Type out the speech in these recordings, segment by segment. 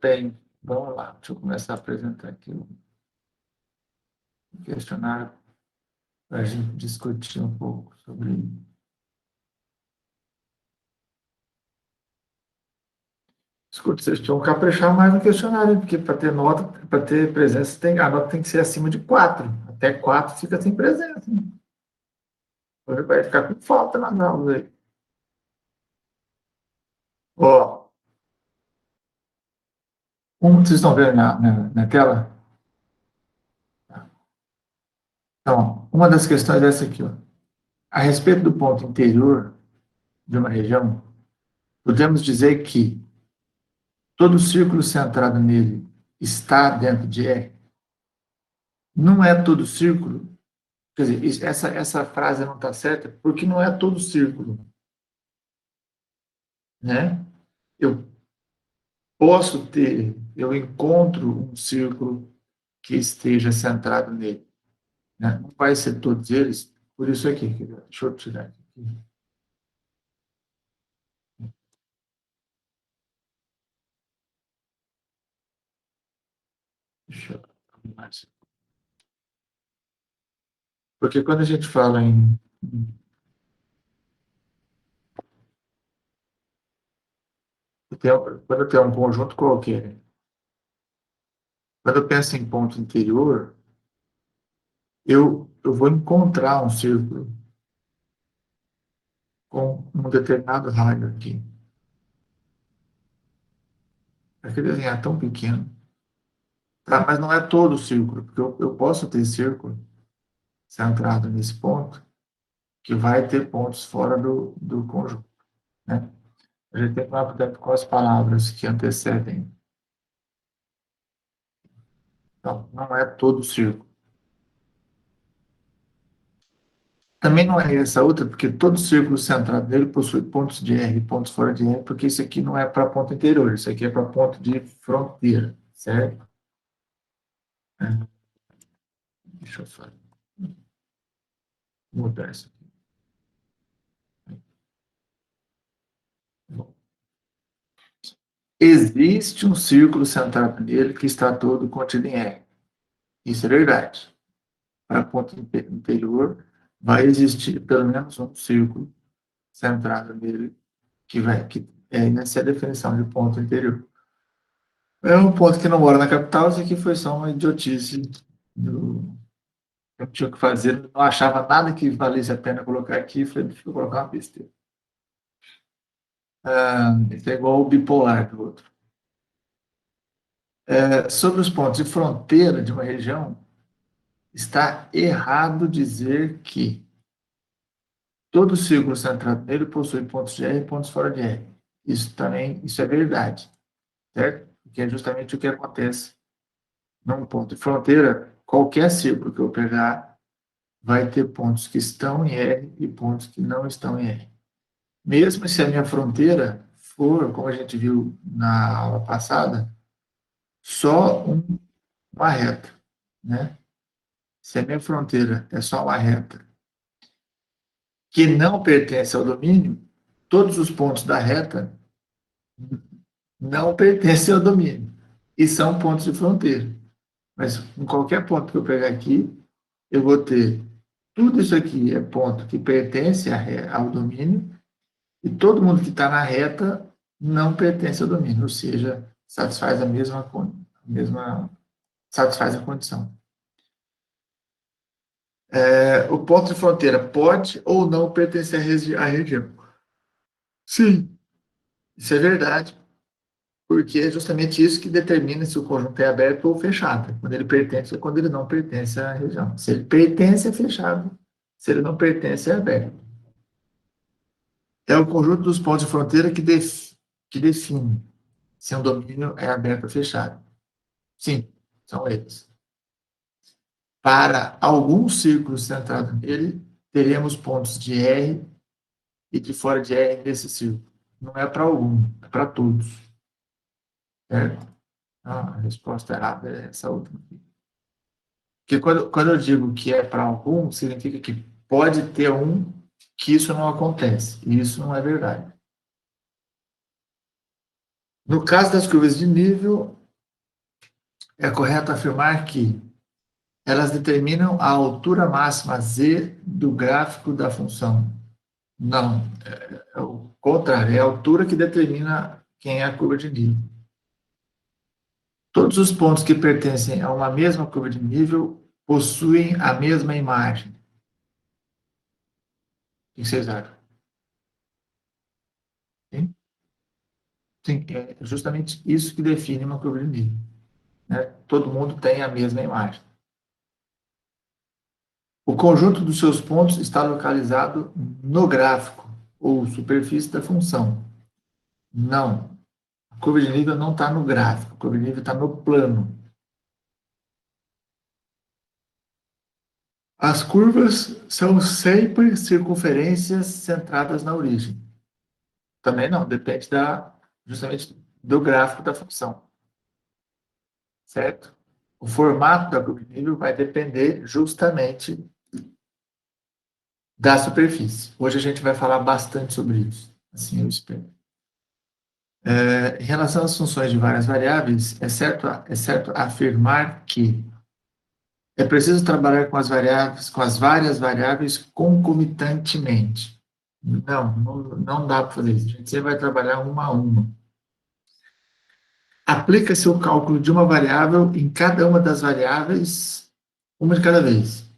Bem, vamos lá. Deixa eu começar a apresentar aqui o questionário para a gente discutir um pouco sobre. Escuta, vocês precisam caprichar mais no questionário, porque para ter nota, para ter presença, a nota tem que ser acima de 4. Até 4 fica sem presença. Né? Vai ficar com falta nas aulas aí. Ó, vocês estão vendo na tela? Então, uma das questões é essa aqui. Ó. A respeito do ponto interior de uma região, podemos dizer que todo círculo centrado nele está dentro de E. Não é todo círculo. Quer dizer, essa frase não está certa porque não é todo círculo. Né? Eu encontro um círculo que esteja centrado nele. Né? Não vai ser todos eles, por isso aqui. Deixa eu tirar aqui. Deixa eu arrumar isso. Porque quando a gente fala em quando eu tenho um conjunto qualquer, quando eu penso em ponto interior, eu vou encontrar um círculo com um determinado raio aqui. Para que desenhar tão pequeno? Tá, mas não é todo o círculo, porque eu posso ter círculo centrado nesse ponto, que vai ter pontos fora do conjunto. Né? A gente tem que tomar com as palavras que antecedem. Então, não é todo o círculo. Também não é essa outra, porque todo círculo centrado nele possui pontos de R e pontos fora de R, porque isso aqui não é para ponto interior, isso aqui é para ponto de fronteira, certo? Deixa eu só mudar isso aqui. Bom. Existe um círculo centrado nele que está todo contido em R. Isso é verdade. Para ponto interior, vai existir pelo menos um círculo centrado nele que essa é a definição de ponto interior. É um ponto que não mora na capital, isso aqui foi só uma idiotice eu tinha que fazer, não achava nada que valesse a pena colocar aqui, falei, deixa eu colocar uma besteira. Isso é igual o bipolar do outro. Sobre os pontos de fronteira de uma região, está errado dizer que todo círculo centrado nele possui pontos de R e pontos fora de R. Isso é verdade, certo? Porque é justamente o que acontece num ponto de fronteira. Qualquer círculo que eu pegar vai ter pontos que estão em R e pontos que não estão em R. Mesmo se a minha fronteira for, como a gente viu na aula passada, só uma reta, né? Se a minha fronteira é só uma reta que não pertence ao domínio, todos os pontos da reta não pertencem ao domínio e são pontos de fronteira. Mas em qualquer ponto que eu pegar aqui, eu vou ter tudo isso aqui é ponto que pertence ao domínio e todo mundo que está na reta não pertence ao domínio, ou seja, satisfaz a mesma satisfaz a condição. O ponto de fronteira pode ou não pertencer à região. Sim, isso é verdade, porque é justamente isso que determina se o conjunto é aberto ou fechado. Quando ele pertence ou quando ele não pertence à região. Se ele pertence, é fechado. Se ele não pertence, é aberto. É o conjunto dos pontos de fronteira que define se um domínio é aberto ou fechado. Sim, são eles. Para alguns círculos centrados nele, teremos pontos de R e de fora de R nesse círculo. Não é para algum, é para todos. Certo? A resposta errada é essa última aqui. Porque quando eu digo que é para algum, significa que pode ter um que isso não acontece. E isso não é verdade. No caso das curvas de nível, é correto afirmar que elas determinam a altura máxima z do gráfico da função. Não, é o contrário, é a altura que determina quem é a curva de nível. Todos os pontos que pertencem a uma mesma curva de nível possuem a mesma imagem. O que vocês acham? Sim? Sim, é justamente isso que define uma curva de nível, né? Todo mundo tem a mesma imagem. O conjunto dos seus pontos está localizado no gráfico, ou superfície da função. Não. A curva de nível não está no gráfico, a curva de nível está no plano. As curvas são sempre circunferências centradas na origem. Também não, depende justamente do gráfico da função. Certo? O formato da curva de nível vai depender justamente da superfície. Hoje a gente vai falar bastante sobre isso. Assim eu espero. Em relação às funções de várias variáveis, é certo afirmar que é preciso trabalhar com as várias variáveis concomitantemente. Não dá para fazer isso. A gente sempre vai trabalhar uma a uma. Aplica-se o cálculo de uma variável em cada uma das variáveis, uma de cada vez.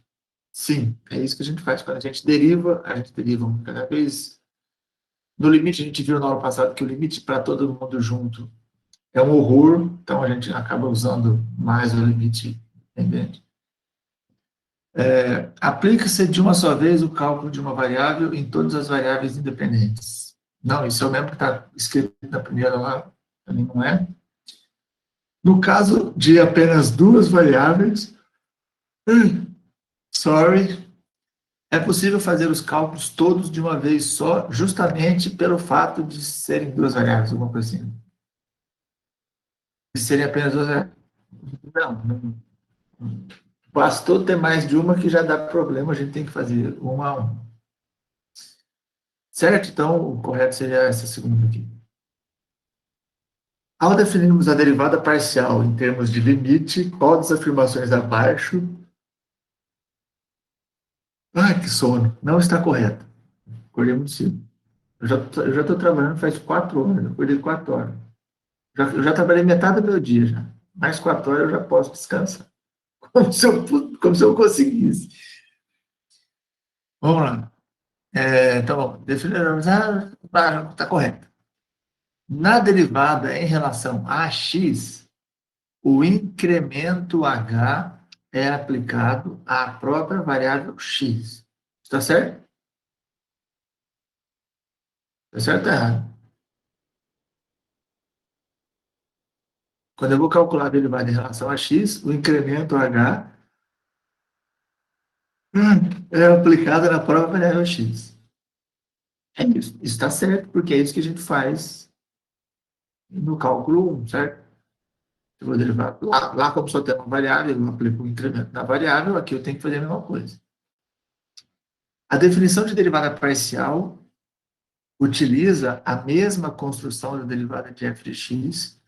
Sim, é isso que a gente faz. Quando a gente deriva uma de cada vez. No limite, a gente viu na aula passada que o limite para todo mundo junto é um horror, então a gente acaba usando mais o limite dependente. Aplica-se de uma só vez o cálculo de uma variável em todas as variáveis independentes. Não, isso é o mesmo que está escrito na primeira lá, também não é. No caso de apenas duas variáveis, sorry, é possível fazer os cálculos todos de uma vez só, justamente pelo fato de serem duas variáveis, alguma coisa assim. De serem apenas duas variáveis. Não. Bastou ter mais de uma que já dá problema, a gente tem que fazer uma a uma. Certo? Então, o correto seria essa segunda aqui. Ao definirmos a derivada parcial em termos de limite, qual das afirmações abaixo... Ai, que sono. Não está correto. Acordei muito cedo. Eu já estou trabalhando faz 4 horas. Eu acordei 4 horas. Eu já trabalhei metade do meu dia já. Mais 4 horas eu já posso descansar. Como se eu conseguisse. Vamos lá. Tá bom. Definirmos... está correto. Na derivada em relação a x, o incremento h é aplicado à própria variável x. Está certo? Está certo ou errado? Quando eu vou calcular a derivada em relação a x, o incremento h é aplicado na própria variável x. É isso. Isso está certo, porque é isso que a gente faz no cálculo 1, certo? Eu vou derivar. Lá como só tem uma variável, eu aplico o incremento na variável, aqui eu tenho que fazer a mesma coisa. A definição de derivada parcial utiliza a mesma construção da derivada de f de x,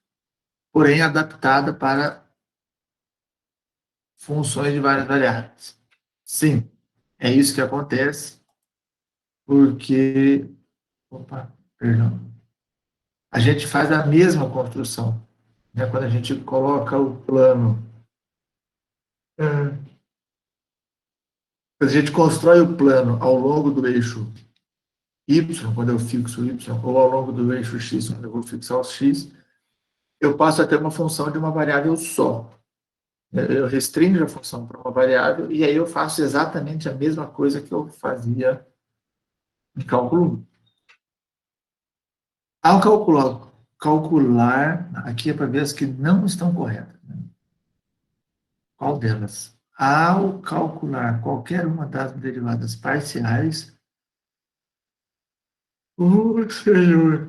porém adaptada para funções de várias variáveis. Sim, é isso que acontece, porque... Opa, perdão. A gente faz a mesma construção, né? Quando a gente coloca o plano... Quando a gente constrói o plano ao longo do eixo y, quando eu fixo y, ou ao longo do eixo x, quando eu vou fixar o x, eu passo a ter uma função de uma variável só. Eu restringo a função para uma variável e aí eu faço exatamente a mesma coisa que eu fazia em cálculo 1. Ao calcular, aqui é para ver as que não estão corretas. Né? Qual delas? Ao calcular qualquer uma das derivadas parciais, senhor,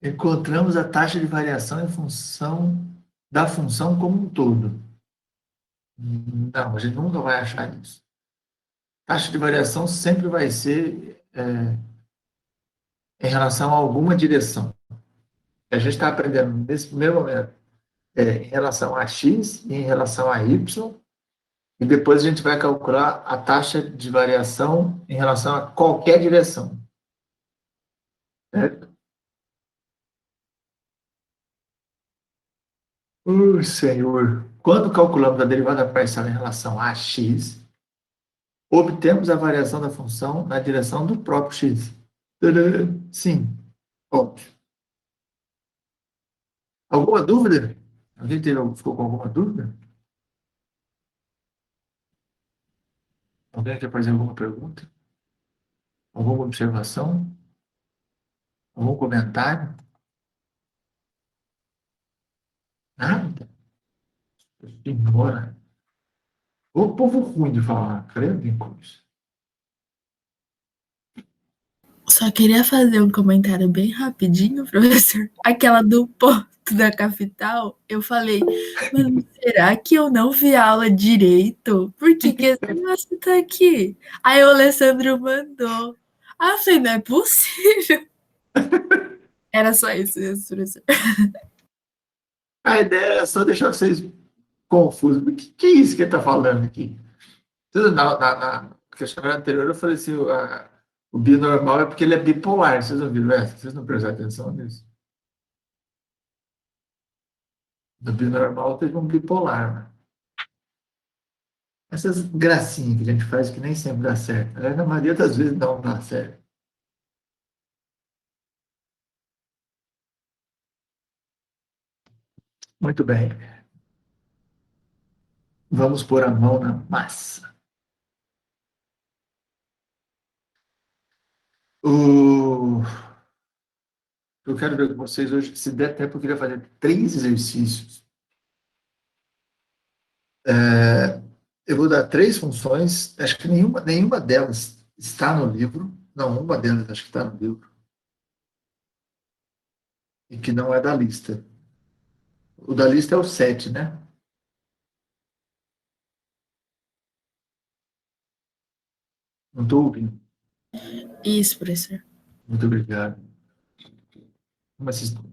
encontramos a taxa de variação em função da função como um todo. Não, a gente nunca vai achar isso. Taxa de variação sempre vai ser em relação a alguma direção. A gente está aprendendo nesse primeiro momento em relação a x e em relação a y, e depois a gente vai calcular a taxa de variação em relação a qualquer direção. Certo? Senhor, quando calculamos a derivada parcial em relação a x, obtemos a variação da função na direção do próprio x. Tadã! Sim, óbvio. Alguma dúvida? Alguém ficou com alguma dúvida? Alguém quer fazer alguma pergunta? Alguma observação? Algum comentário? Nada? Embora. O povo ruim de falar, credo em coisa. Só queria fazer um comentário bem rapidinho, professor. Aquela do ponto da capital, eu falei, mas será que eu não vi a aula direito? Por que que esse negócio tá aqui? Aí o Alessandro mandou. Ah, eu falei, não é possível. Era só isso mesmo, professor. A ideia é só deixar vocês confusos. O que é isso que ele está falando aqui? Na questionário anterior eu falei assim, o binormal é porque ele é bipolar. Vocês não viram essa? Vocês não prestaram atenção nisso? No binormal teve um bipolar, né? Essas gracinhas que a gente faz que nem sempre dá certo. Na maioria das vezes não dá certo. Muito bem. Vamos pôr a mão na massa. Eu quero ver com vocês hoje, se der tempo, eu queria fazer 3 exercícios. Eu vou dar 3 funções, acho que nenhuma delas está no livro. Não, uma delas acho que está no livro. E que não é da lista. O da lista é o 7, né? Não estou ouvindo. Isso, professor. Muito obrigado. Mas vocês tem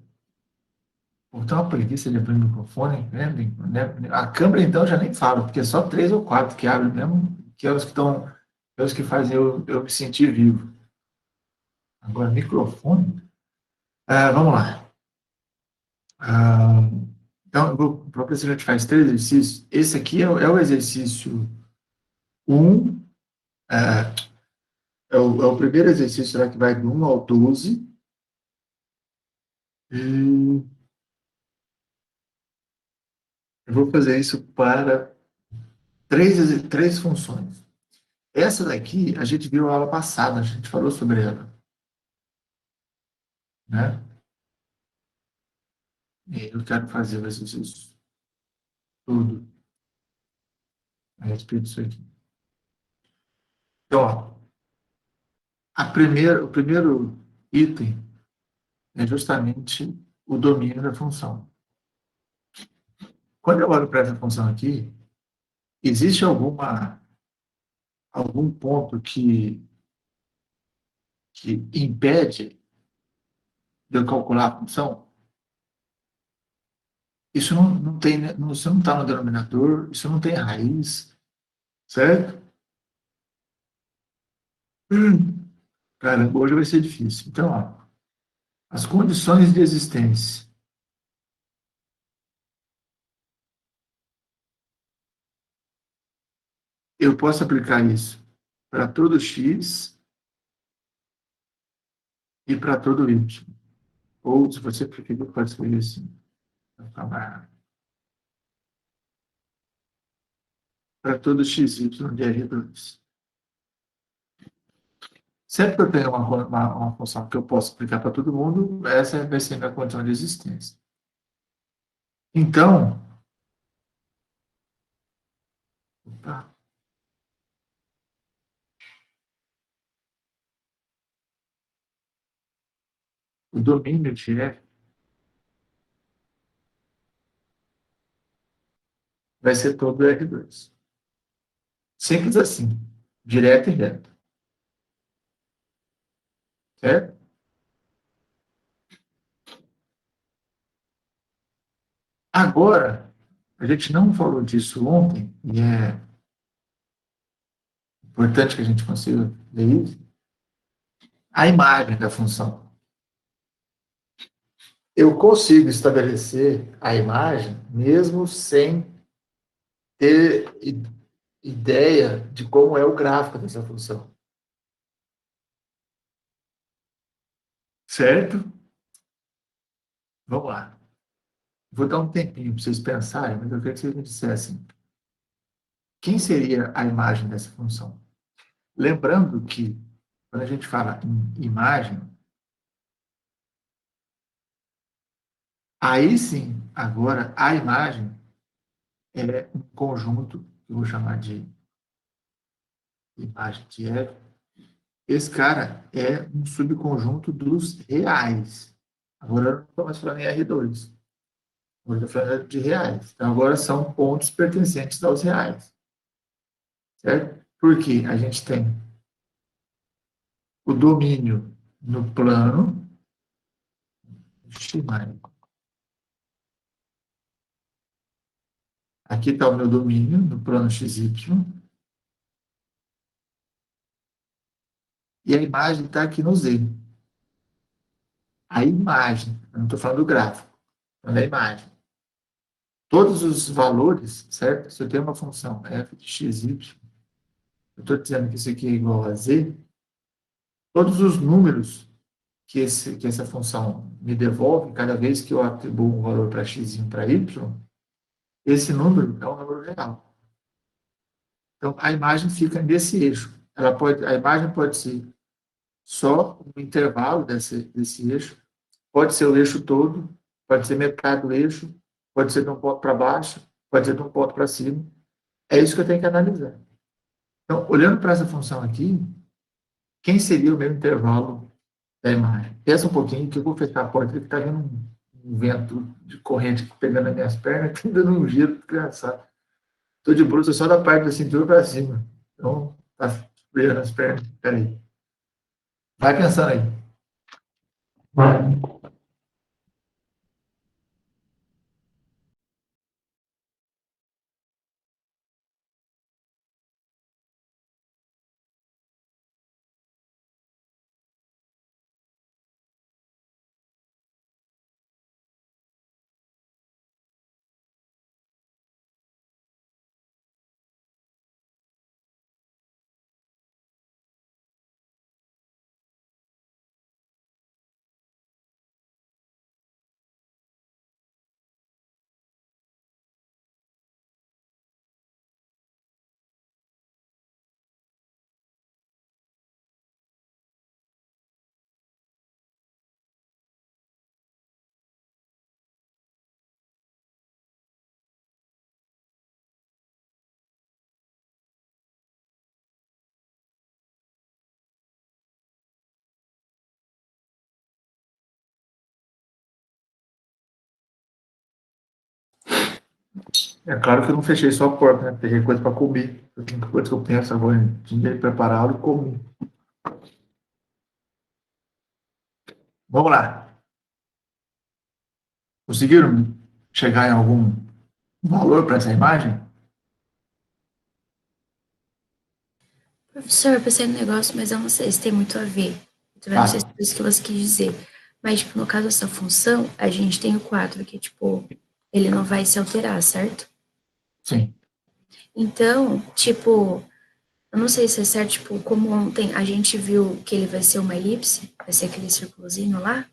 uma preguiça de abrir o microfone, né? A câmera, então, já nem falo, porque é só 3 ou 4 que abrem mesmo, que é os que estão, é os que fazem eu me sentir vivo. Agora, microfone. Vamos lá. Então, para ver se a gente faz 3 exercícios. Esse aqui é o exercício 1, é o primeiro exercício, né, que vai do 1 ao 12. E eu vou fazer isso para três funções. Essa daqui, a gente viu a aula passada, a gente falou sobre ela, né? E eu quero fazer o exercício tudo a respeito disso aqui. Então, ó, o primeiro item é justamente o domínio da função. Quando eu olho para essa função aqui, existe algum ponto que impede de eu calcular a função? Isso não tem, isso não está no denominador, isso não tem raiz, certo? Caramba, hoje vai ser difícil. Então, ó, as condições de existência. Eu posso aplicar isso para todo x e para todo y. Ou, se você preferir, pode escrever assim. Para todo x, y de R2. Sempre que eu tenho uma função que eu posso aplicar para todo mundo, essa vai ser a minha condição de existência. Então, opa, o domínio de F vai ser todo R2. Simples assim, direto e reto. Certo? Agora, a gente não falou disso ontem, e é importante que a gente consiga ler isso, a imagem da função. Eu consigo estabelecer a imagem mesmo sem ter ideia de como é o gráfico dessa função. Certo? Vamos lá. Vou dar um tempinho para vocês pensarem, mas eu queria que vocês me dissessem quem seria a imagem dessa função. Lembrando que, quando a gente fala em imagem, aí sim, agora, a imagem é um conjunto, que eu vou chamar de imagem de F. Esse cara é um subconjunto dos reais. Agora eu não estou mais falando em R2. Agora eu estou falando de reais. Então, agora são pontos pertencentes aos reais. Certo? Porque a gente tem o domínio no plano. Aqui está o meu domínio no plano XY. E a imagem está aqui no Z. A imagem, eu não estou falando do gráfico, estou falando da imagem. Todos os valores, certo? Se eu tenho uma função f de x, y, eu estou dizendo que isso aqui é igual a z, todos os números que essa função me devolve, cada vez que eu atribuo um valor para x e para y, esse número é um número real. Então, a imagem fica nesse eixo. A imagem pode ser só um intervalo desse eixo, pode ser o eixo todo, pode ser metade do eixo, pode ser de um ponto para baixo, pode ser de um ponto para cima. É isso que eu tenho que analisar. Então, olhando para essa função aqui, quem seria o meu intervalo da imagem? Pensa um pouquinho, que eu vou fechar a porta, que está vindo um vento de corrente pegando nas minhas pernas, está dando um giro engraçado. Estou de bruxa só da parte da cintura para cima. Então, está freando as pernas. Peraí. Vai pensando aí. É claro que eu não fechei só a porta, né? Peguei coisa para comer. A única coisa que eu penso agora é dinheiro preparado e comer. Vamos lá. Conseguiram chegar em algum valor para essa imagem? Professor, eu pensei no negócio, mas eu não sei se tem muito a ver. Eu também não sei se é isso que você quis dizer. Mas, tipo, no caso dessa função, a gente tem o 4, que, tipo, ele não vai se alterar, certo? Sim. Então, tipo, eu não sei se é certo, tipo, como ontem a gente viu que ele vai ser uma elipse, vai ser aquele círculozinho lá.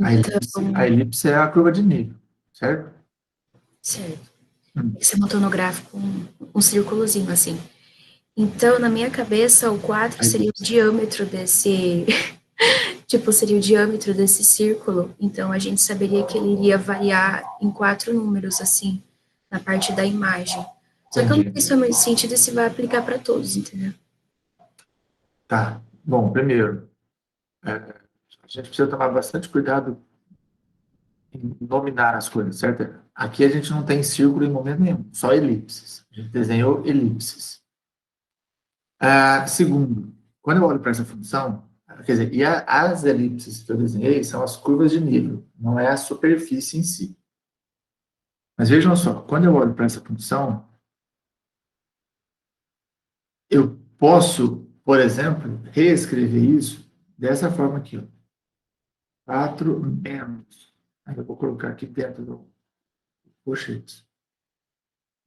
A elipse é a curva de nível, certo? Certo. Você botou no gráfico um círculozinho, assim. Então, na minha cabeça, o 4 seria o diâmetro desse... tipo, seria o diâmetro desse círculo. Então, a gente saberia que ele iria variar em 4 números, assim, na parte da imagem. Só que eu não sei se faz muito sentido e se vai aplicar para todos, entendeu? Tá. Bom, primeiro, a gente precisa tomar bastante cuidado em nominar as coisas, certo? Aqui a gente não tem círculo em momento nenhum, só elipses. A gente desenhou elipses. Segundo, quando eu olho para essa função, quer dizer, e as elipses que eu desenhei são as curvas de nível, não é a superfície em si. Mas vejam só, quando eu olho para essa função, eu posso, por exemplo, reescrever isso dessa forma aqui, ó. 4 menos, aí eu vou colocar aqui dentro do colchete,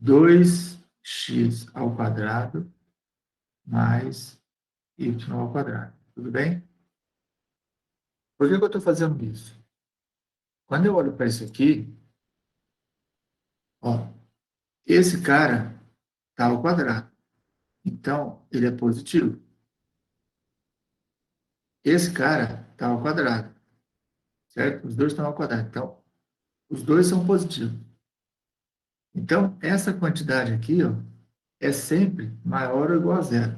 2x ao quadrado mais y ao quadrado. Tudo bem? Por que eu estou fazendo isso? Quando eu olho para isso aqui, ó, esse cara está ao quadrado. Então, ele é positivo. Esse cara está ao quadrado, certo? Os dois estão ao quadrado. Então, os dois são positivos. Então, essa quantidade aqui, ó, é sempre maior ou igual a zero.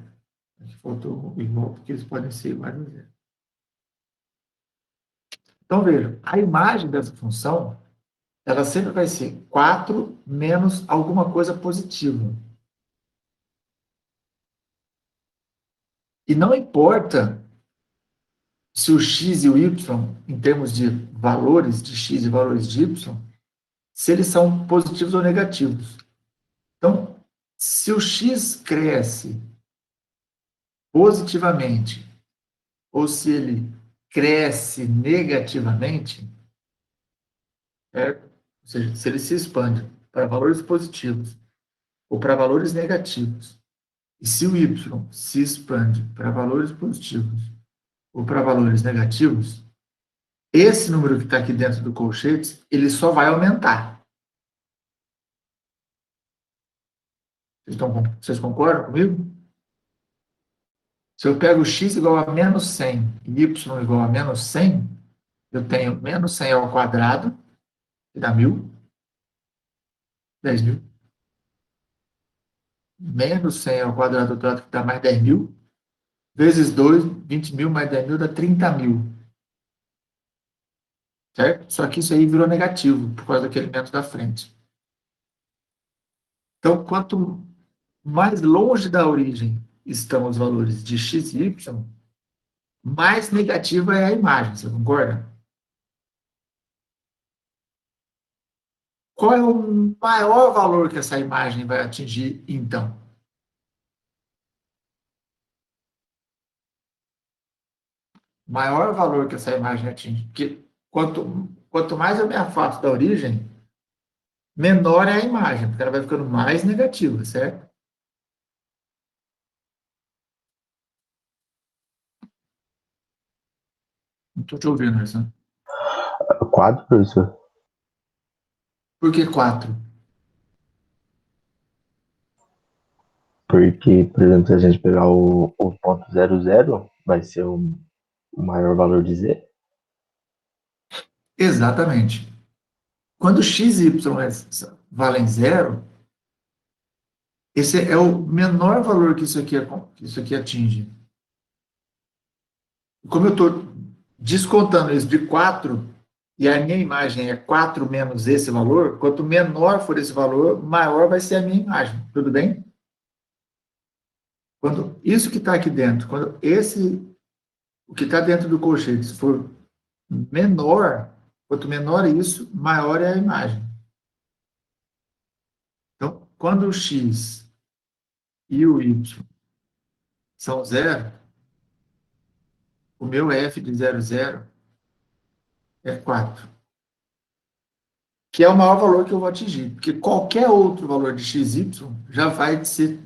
Aqui faltou igual, porque eles podem ser iguais a zero. Então, vejam, a imagem dessa função, ela sempre vai ser 4 menos alguma coisa positiva. E não importa se o x e o y, em termos de valores de x e valores de y, se eles são positivos ou negativos. Então, se o x cresce positivamente ou se ele cresce negativamente, certo? Ou seja, se ele se expande para valores positivos ou para valores negativos, e se o y se expande para valores positivos ou para valores negativos, esse número que está aqui dentro do colchete, ele só vai aumentar. Vocês concordam comigo? Se eu pego x igual a menos 100 e y igual a menos 100, eu tenho menos 100 ao quadrado, que dá 1.000, 10.000. Menos 100 ao quadrado, que dá mais 10.000. Vezes 2, 20.000 mais 10.000 dá 30.000. Certo? Só que isso aí virou negativo, por causa daquele elemento da frente. Então, quanto mais longe da origem estão os valores de x e y, mais negativa é a imagem, você concorda? Qual é o maior valor que essa imagem vai atingir, então? O maior valor que essa imagem atinge. Porque quanto mais eu me afasto da origem, menor é a imagem, porque ela vai ficando mais negativa, certo? Não estou te ouvindo, Alessandro. 4, professor? Por que 4? Porque, por exemplo, se a gente pegar o ponto 00, vai ser o maior valor de z. Exatamente. Quando x e y valem zero, esse é o menor valor que isso aqui atinge. Como eu estou descontando isso de 4, e a minha imagem é 4 menos esse valor, quanto menor for esse valor, maior vai ser a minha imagem. Tudo bem? Quando isso que está aqui dentro, quando o que está dentro do colchete for menor, quanto menor isso, maior é a imagem. Então, quando o x e o y são zero, o meu f de 0,0 é 4, que é o maior valor que eu vou atingir, porque qualquer outro valor de x, y já vai ser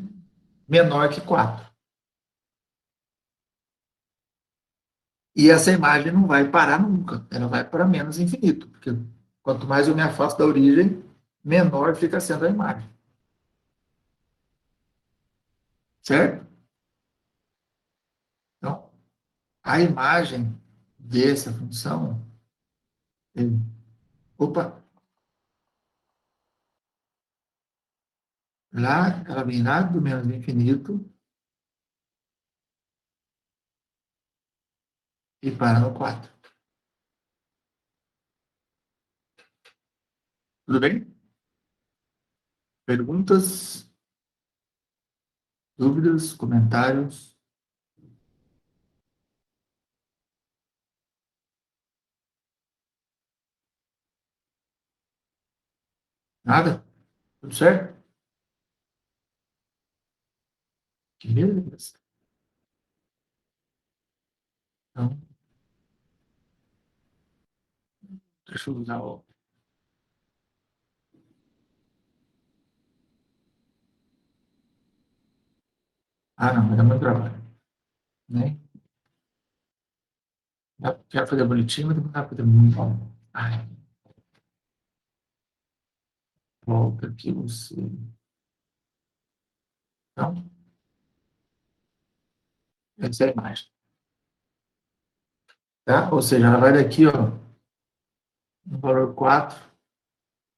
menor que 4. E essa imagem não vai parar nunca, ela vai para menos infinito, porque quanto mais eu me afasto da origem, menor fica sendo a imagem. Certo? Então, a imagem dessa função é, opa, lá, ela vem lá do menos infinito e para no 4. Tudo bem? Perguntas, dúvidas, comentários? Nada? Tudo certo? Que beleza. Então, deixa eu usar o... Ah, não, vai dar muito trabalho. Né? Quero fazer bonitinho, mas não dá para fazer muito bom. Ai, volta aqui você. Então, essa é a imagem. Tá? Ou seja, ela vai daqui, ó, no valor 4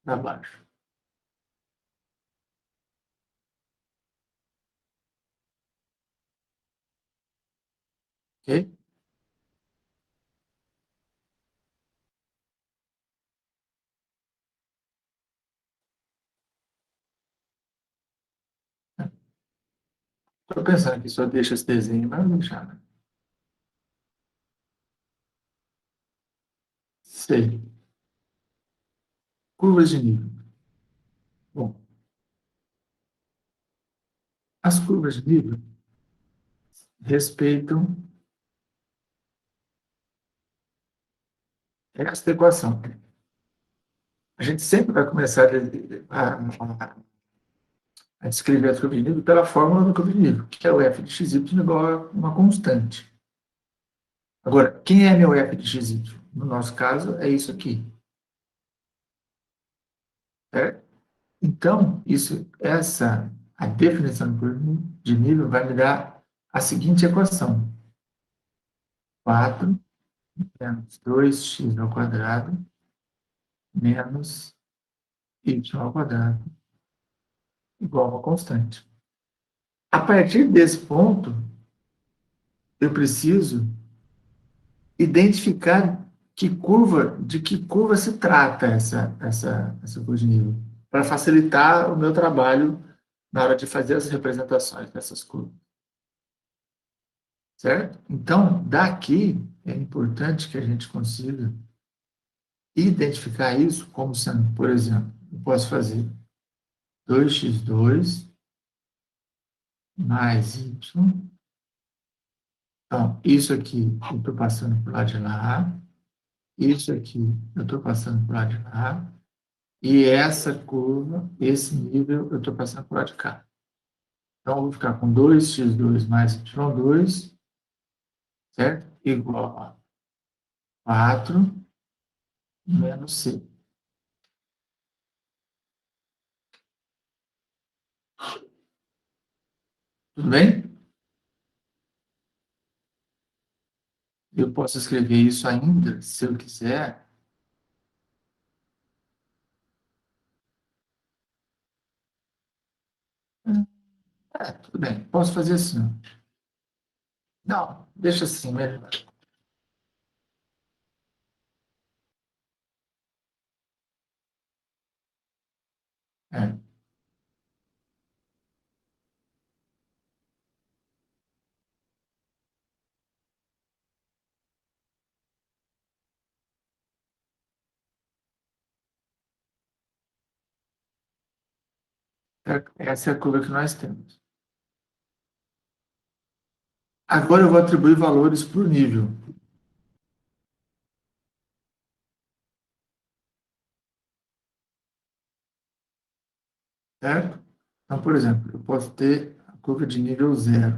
para baixo. Ok? Estou pensando que só deixa esse desenho, mas não vou deixar, né? Sei. Curvas de nível. Bom, as curvas de nível respeitam esta equação. A gente sempre vai começar a descrever a curva de nível pela fórmula da curva de nível, que é o f de xy igual a uma constante. Agora, quem é meu f de xy? No nosso caso, é isso aqui. Certo? Então, a definição de curva de nível vai me dar a seguinte equação. 4 menos 2x ao quadrado menos y ao quadrado igual a uma constante. A partir desse ponto, eu preciso identificar de que curva se trata essa curva de nível, para facilitar o meu trabalho na hora de fazer as representações dessas curvas. Certo? Então, daqui é importante que a gente consiga identificar isso como sendo, por exemplo, eu posso fazer 2x2 mais y. Então, isso aqui eu estou passando para o lado de lá, isso aqui eu estou passando para o lado de lá, e essa curva, esse nível, eu estou passando para o lado de cá. Então, eu vou ficar com 2x2 mais y2, certo? Igual a 4 menos c. Tudo bem? Eu posso escrever isso ainda, se eu quiser. Tudo bem. Posso fazer assim. Não, deixa assim, melhor. É, essa é a curva que nós temos. Agora eu vou atribuir valores por nível. Certo? Então, por exemplo, eu posso ter a curva de nível 0.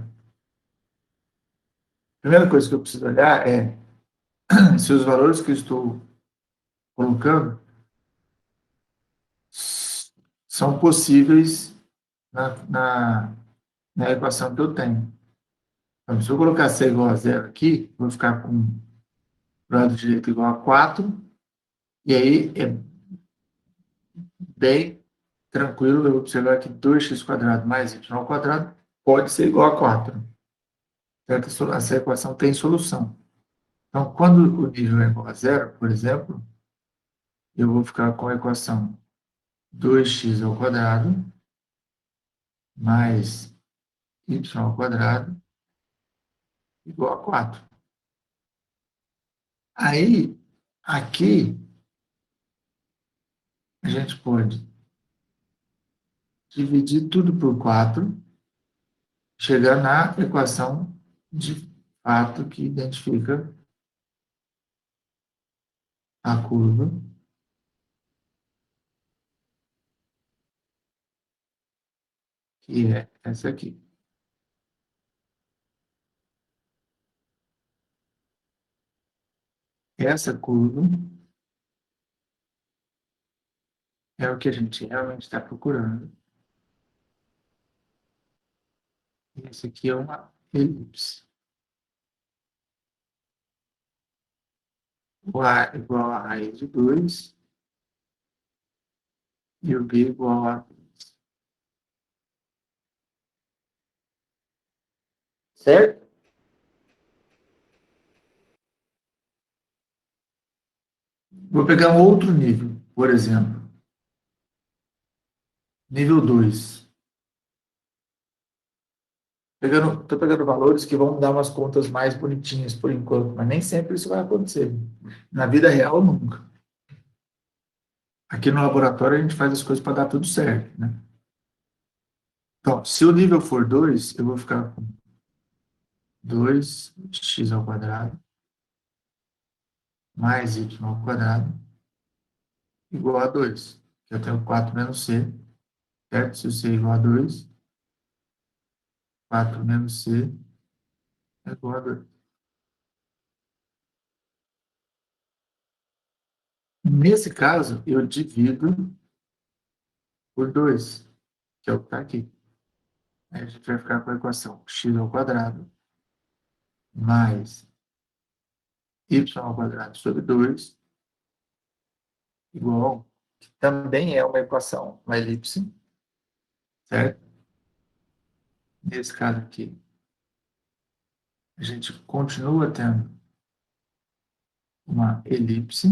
A primeira coisa que eu preciso olhar é se os valores que eu estou colocando são possíveis na equação que eu tenho. Então, se eu colocar c igual a 0 aqui, vou ficar com o lado direito igual a 4, e aí é bem tranquilo eu observar que 2x² mais y² pode ser igual a 4. Certo? Essa equação tem solução. Então, quando o nível é igual a 0, por exemplo, eu vou ficar com a equação 2x² mais y² igual a 4. Aí, aqui, a gente pode dividir tudo por 4, chegar na equação de fato que identifica a curva que é essa aqui. Essa curva é o que a gente realmente está procurando. Esse aqui é uma elipse. O A igual a raiz de 2 e o B igual a 2. Certo? Vou pegar um outro nível, por exemplo. Nível 2. Estou pegando valores que vão dar umas contas mais bonitinhas por enquanto, mas nem sempre isso vai acontecer. Na vida real, nunca. Aqui no laboratório a gente faz as coisas para dar tudo certo, né? Então, se o nível for 2, eu vou ficar com 2x ao quadrado mais y ao quadrado igual a 2. Eu tenho 4 menos c, certo? Se o c é igual a 2, 4 menos c é igual a 2. Nesse caso, eu divido por 2, que é o que está aqui. Aí a gente vai ficar com a equação x ao quadrado mais y ao quadrado sobre 2 igual, que também é uma equação, uma elipse, certo? Nesse caso aqui, a gente continua tendo uma elipse,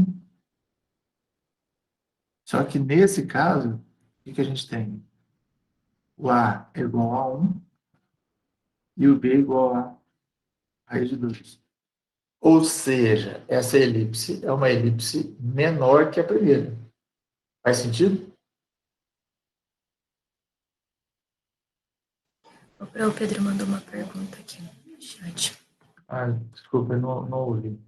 só que nesse caso, o que a gente tem? O A é igual a 1 e o B é igual a raiz de 2. Ou seja, essa elipse é uma elipse menor que a primeira. Faz sentido? O Pedro mandou uma pergunta aqui no chat. Ah, desculpa, eu não ouvi.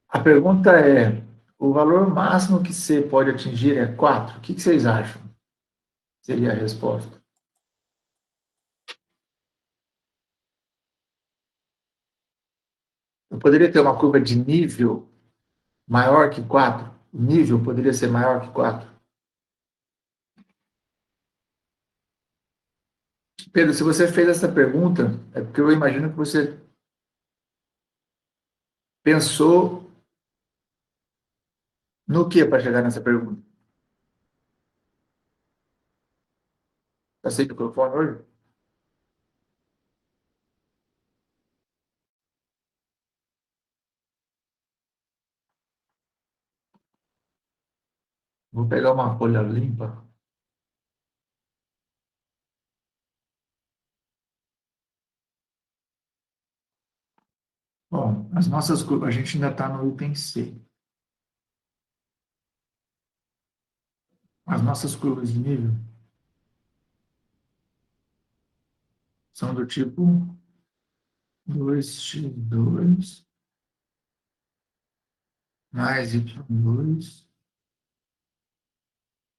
A pergunta é, o valor máximo que C pode atingir é 4? O que vocês acham? Seria a resposta. Eu poderia ter uma curva de nível maior que 4? O nível poderia ser maior que 4? Pedro, se você fez essa pergunta, é porque eu imagino que você pensou no que para chegar nessa pergunta? Está sem microfone hoje? Vou pegar uma folha limpa. Bom, as nossas curvas, a gente ainda está no item C. As nossas curvas de nível são do tipo 2x2 mais y2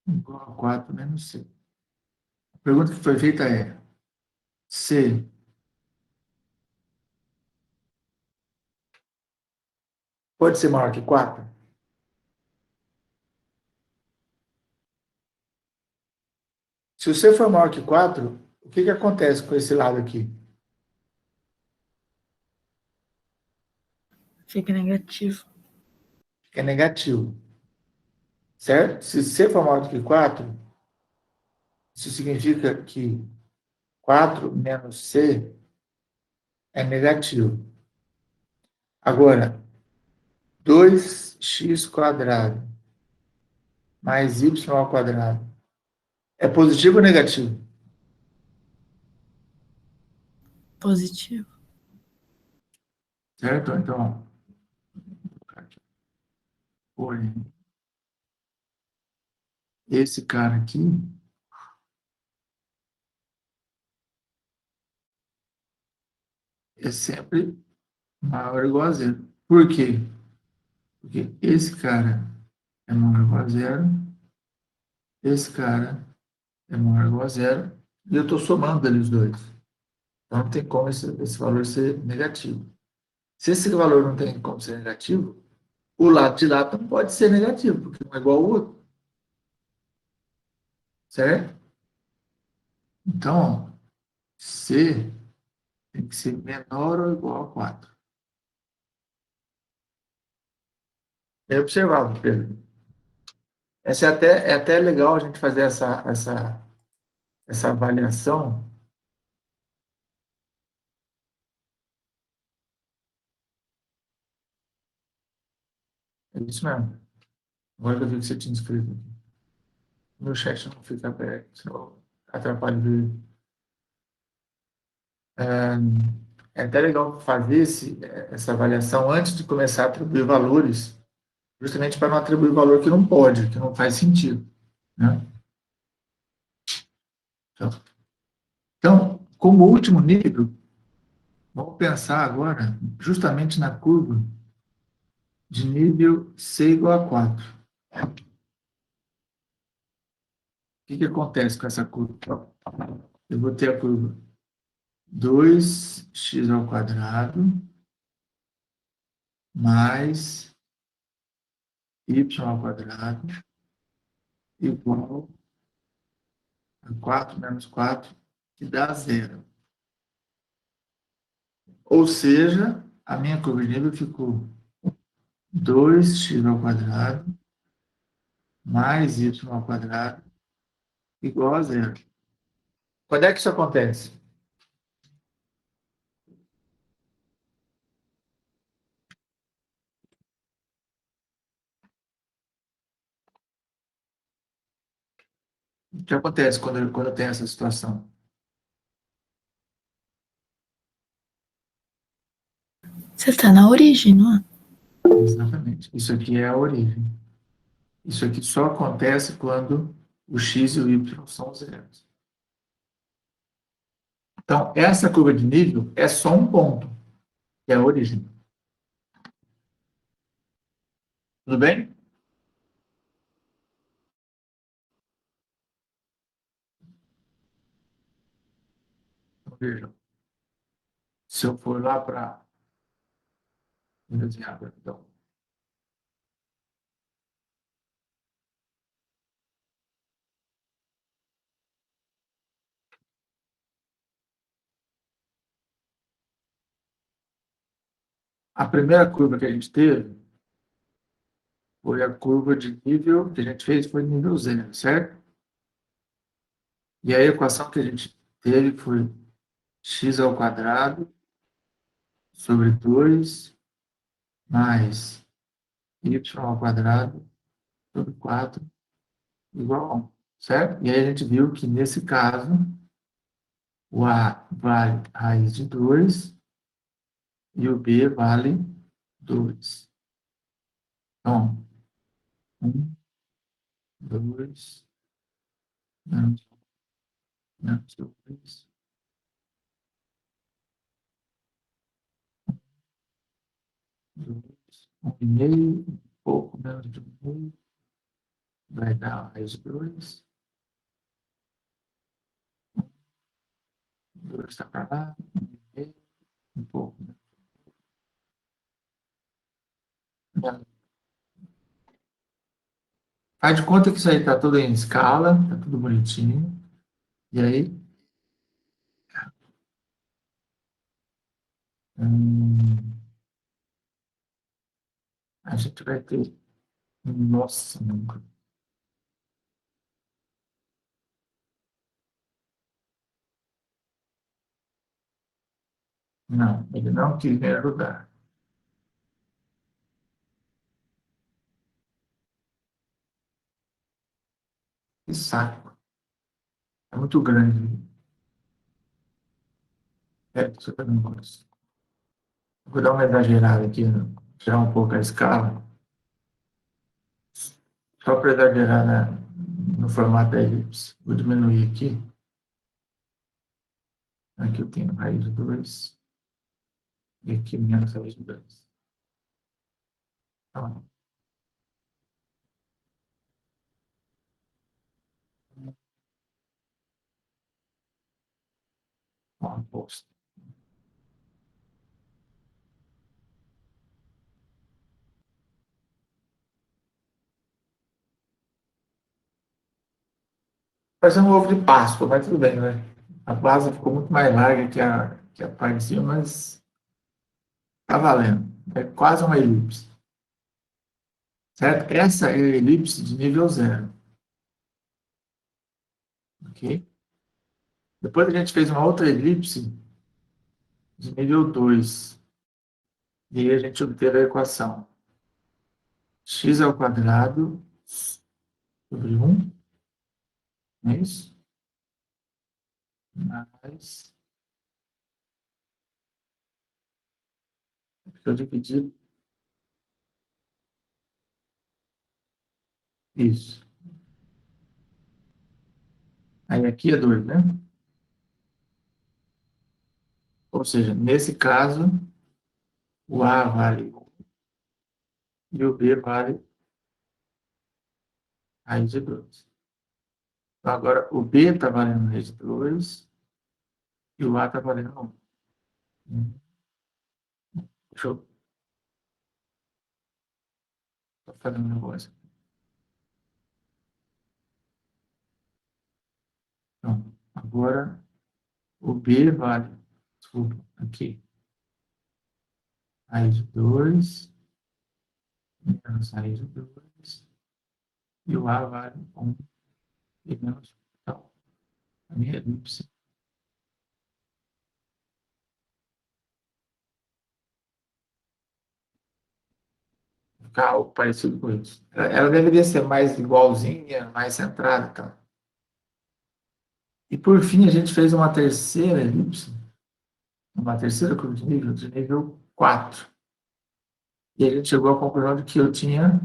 igual a 4 menos c. A pergunta que foi feita é: C pode ser maior que 4? Se o C for maior que 4, o que acontece com esse lado aqui? Fica negativo. É negativo. Certo? Se C for maior do que 4, isso significa que 4 menos C é negativo. Agora, 2x quadrado mais y ao quadrado é positivo ou negativo? Positivo. Certo? Então, vou colocar aqui. Porém, esse cara aqui é sempre maior ou igual a zero. Por quê? Porque esse cara é maior ou igual a zero, esse cara é maior ou igual a zero, e eu estou somando ali os dois. Então não tem como esse valor ser negativo. Se esse valor não tem como ser negativo, o lado de lá não pode ser negativo, porque um é igual ao outro. Certo? Então, ó, C tem que ser menor ou igual a 4. É observável, Pedro. É até legal a gente fazer essa avaliação. É isso mesmo. Agora que eu vi que você tinha escrito aqui. Meu chat não fica aberto, senão atrapalha o vídeo. É até legal fazer essa avaliação antes de começar a atribuir valores, justamente para não atribuir valor que não pode, que não faz sentido. Né? Então, como último nível, vamos pensar agora justamente na curva de nível C igual a 4. O que acontece com essa curva? Eu vou ter a curva 2x ao quadrado mais y ao quadrado igual a 4 menos 4, que dá zero. Ou seja, a minha curva de nível ficou 2x ao quadrado mais y ao quadrado igual a zero. Quando é que isso acontece? O que acontece quando tem essa situação? Você está na origem, não é? Exatamente. Isso aqui é a origem. Isso aqui só acontece quando o x e o y são zeros. Então, essa curva de nível é só um ponto, que é a origem. Tudo bem? Então, vejam. Se eu for lá para... Então, a primeira curva que a gente teve foi a curva de nível que a gente fez foi nível zero, certo? E a equação que a gente teve foi x ao quadrado sobre 2 mais y ao quadrado sobre 4 igual a 1, certo? E aí a gente viu que, nesse caso, o A vale raiz de 2 e o B vale 2. Então, 1, 2, menos 2, 2, 1,5, um pouco menos de 1,5, vai dar raiz de 2. 2 está para lá, 1,5, um pouco menos. Faz de conta que isso aí está tudo em escala, está tudo bonitinho. E aí, a gente vai ter... Nossa, nunca. Não, ele não quis me ajudar. Que saco. É muito grande. É, isso eu não gosto. Vou dar uma exagerada aqui, né? Tirar um pouco a escala. Só para exagerar, né? no formato da elipse. Vou diminuir aqui. Aqui eu tenho raiz de 2 e aqui menos raiz de 2. Então, composto. Fazer um ovo de Páscoa, mas tudo bem, né? A base ficou muito mais larga que a parte de cima, mas tá valendo. É quase uma elipse. Certo? Essa é a elipse de nível 0. Ok? Depois a gente fez uma outra elipse de nível 2. E aí a gente obteve a equação x ao quadrado sobre 1, não é isso? Mais, eu dividi isso. Aí aqui é 2, né? Ou seja, nesse caso, o A vale 1 e o B vale raiz de 2. Então, agora, o B está valendo raiz de 2 e o A está valendo 1. Deixa eu fazer um negócio. Então, agora, o B vale, desculpa, aqui, raiz de 2 menos raiz de 2 e o A vale 1 e menos 1. Então, a minha elipse fica algo parecido com isso. Ela deveria ser mais igualzinha, mais centrada, tá? E por fim, a gente fez uma terceira elipse, uma terceira curva de nível 4. E a gente chegou à conclusão de que eu tinha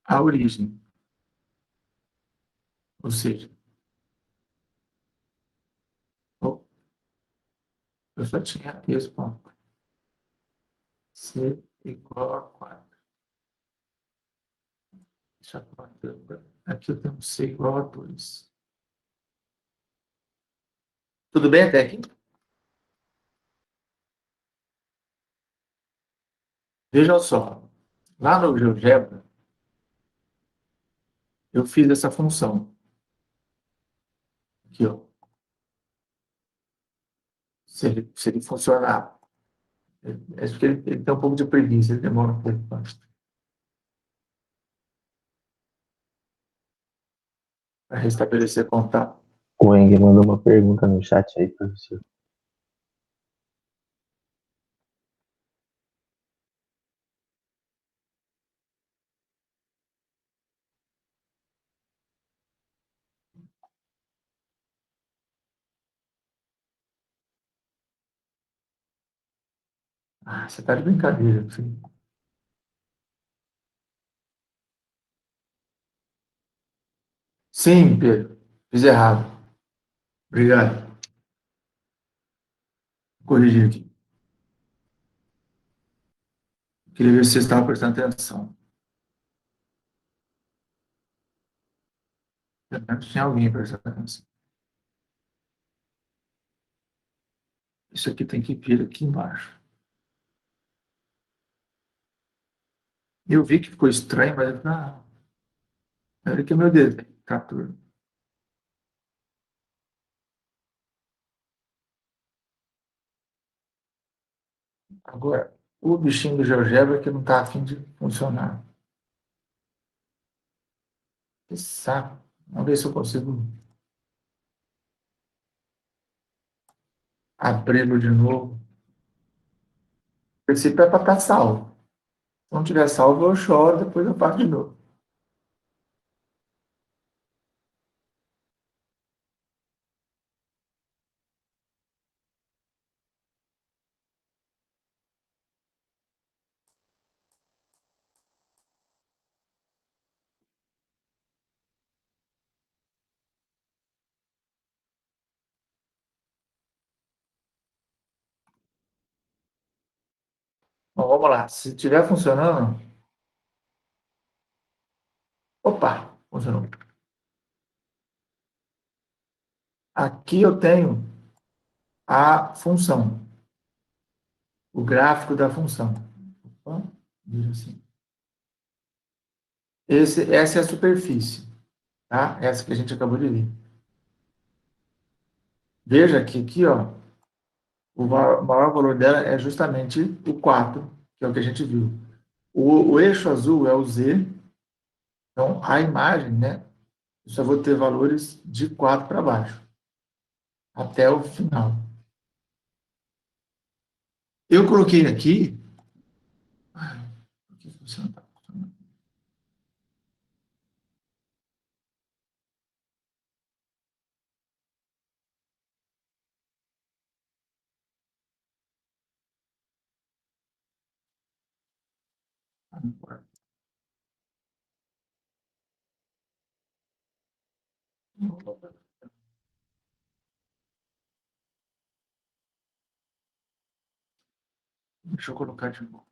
a origem. Ou seja, eu só tinha esse ponto. C igual a 4. Deixa eu aqui eu tenho C igual a 2. Tudo bem até aqui? Vejam só. Lá no GeoGebra, eu fiz essa função. Aqui, ó. Se ele funcionar. Acho que ele tem um pouco de preguiça, ele demora um pouco para restabelecer contato. O Eng mandou uma pergunta no chat aí, professor. Ah, você está de brincadeira, filho. Sim, Pedro. Fiz errado. Obrigado. Vou corrigir aqui. Queria ver se vocês estavam prestando atenção. Pelo menos tinha alguém prestando atenção. Isso aqui tem que vir aqui embaixo. Eu vi que ficou estranho, mas eu falei, ah, olha aqui meu dedo. Captura. Agora, o bichinho do GeoGebra que não está afim de funcionar. Que saco. Vamos ver se eu consigo abri-lo de novo. O princípio é para estar salvo. Se não tiver salvo, eu choro, depois eu parto de novo. Então, vamos lá. Se estiver funcionando... Opa, funcionou. Aqui eu tenho a função, o gráfico da função. Opa, veja assim. Essa é a superfície, tá? Essa que a gente acabou de ver. Veja que aqui, ó, o maior valor dela é justamente o 4, que é o que a gente viu. O eixo azul é o Z, então a imagem, né? Eu só vou ter valores de 4 para baixo, até o final. Eu coloquei aqui... Por que você não está funcionando? Ah, não importa. Deixa eu colocar de novo.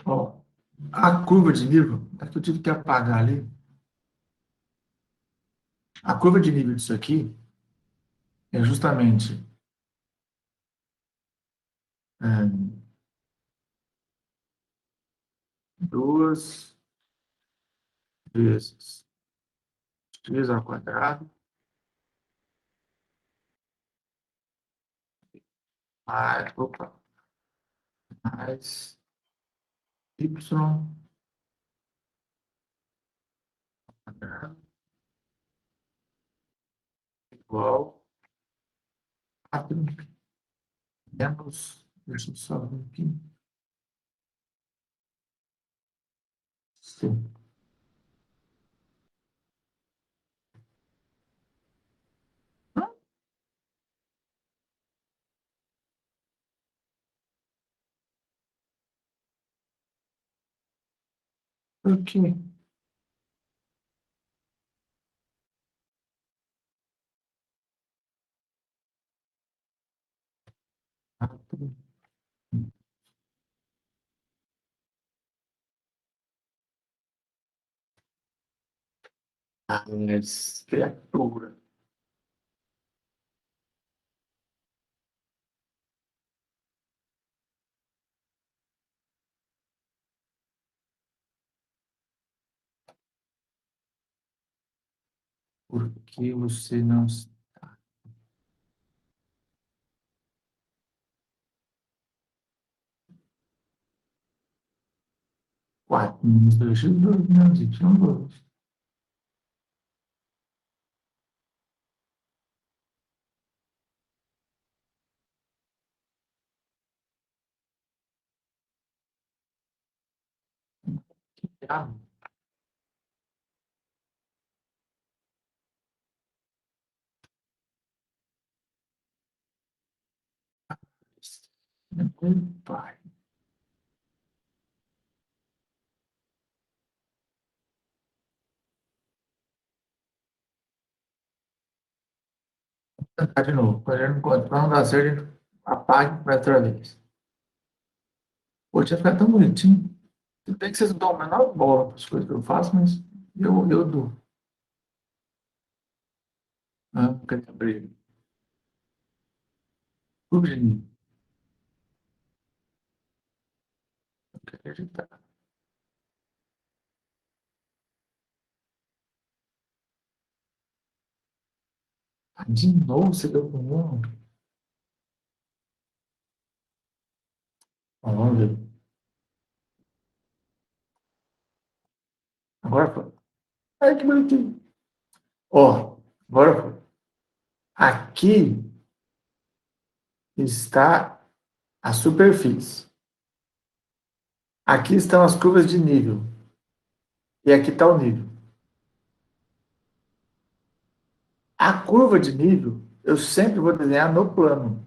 Ó, a curva de nível, é que eu tive que apagar ali. A curva de nível disso aqui é justamente é, 2 vezes x ao quadrado mais y quadrado igual a 30 menos, deixa eu só ver aqui, sim. Aqui, mas criatura. Por que você não... 4 menos 2x2 menos y2. Ah, meu pai. Vou tentar de novo. Quando não dá certo, a gente apaga para outra vez. Pô, tinha ficado tão bonitinho. Tudo bem que vocês não dão a menor bola para as coisas que eu faço, mas eu dou. Ah, cadê abrir? Urgente. Não quero acreditar. Ah, de novo você deu com um. Vamos ver. Agora foi. Ai, que bonitinho. Ó, agora foi. Aqui está a superfície. Aqui estão as curvas de nível. E aqui está o nível. A curva de nível, eu sempre vou desenhar no plano.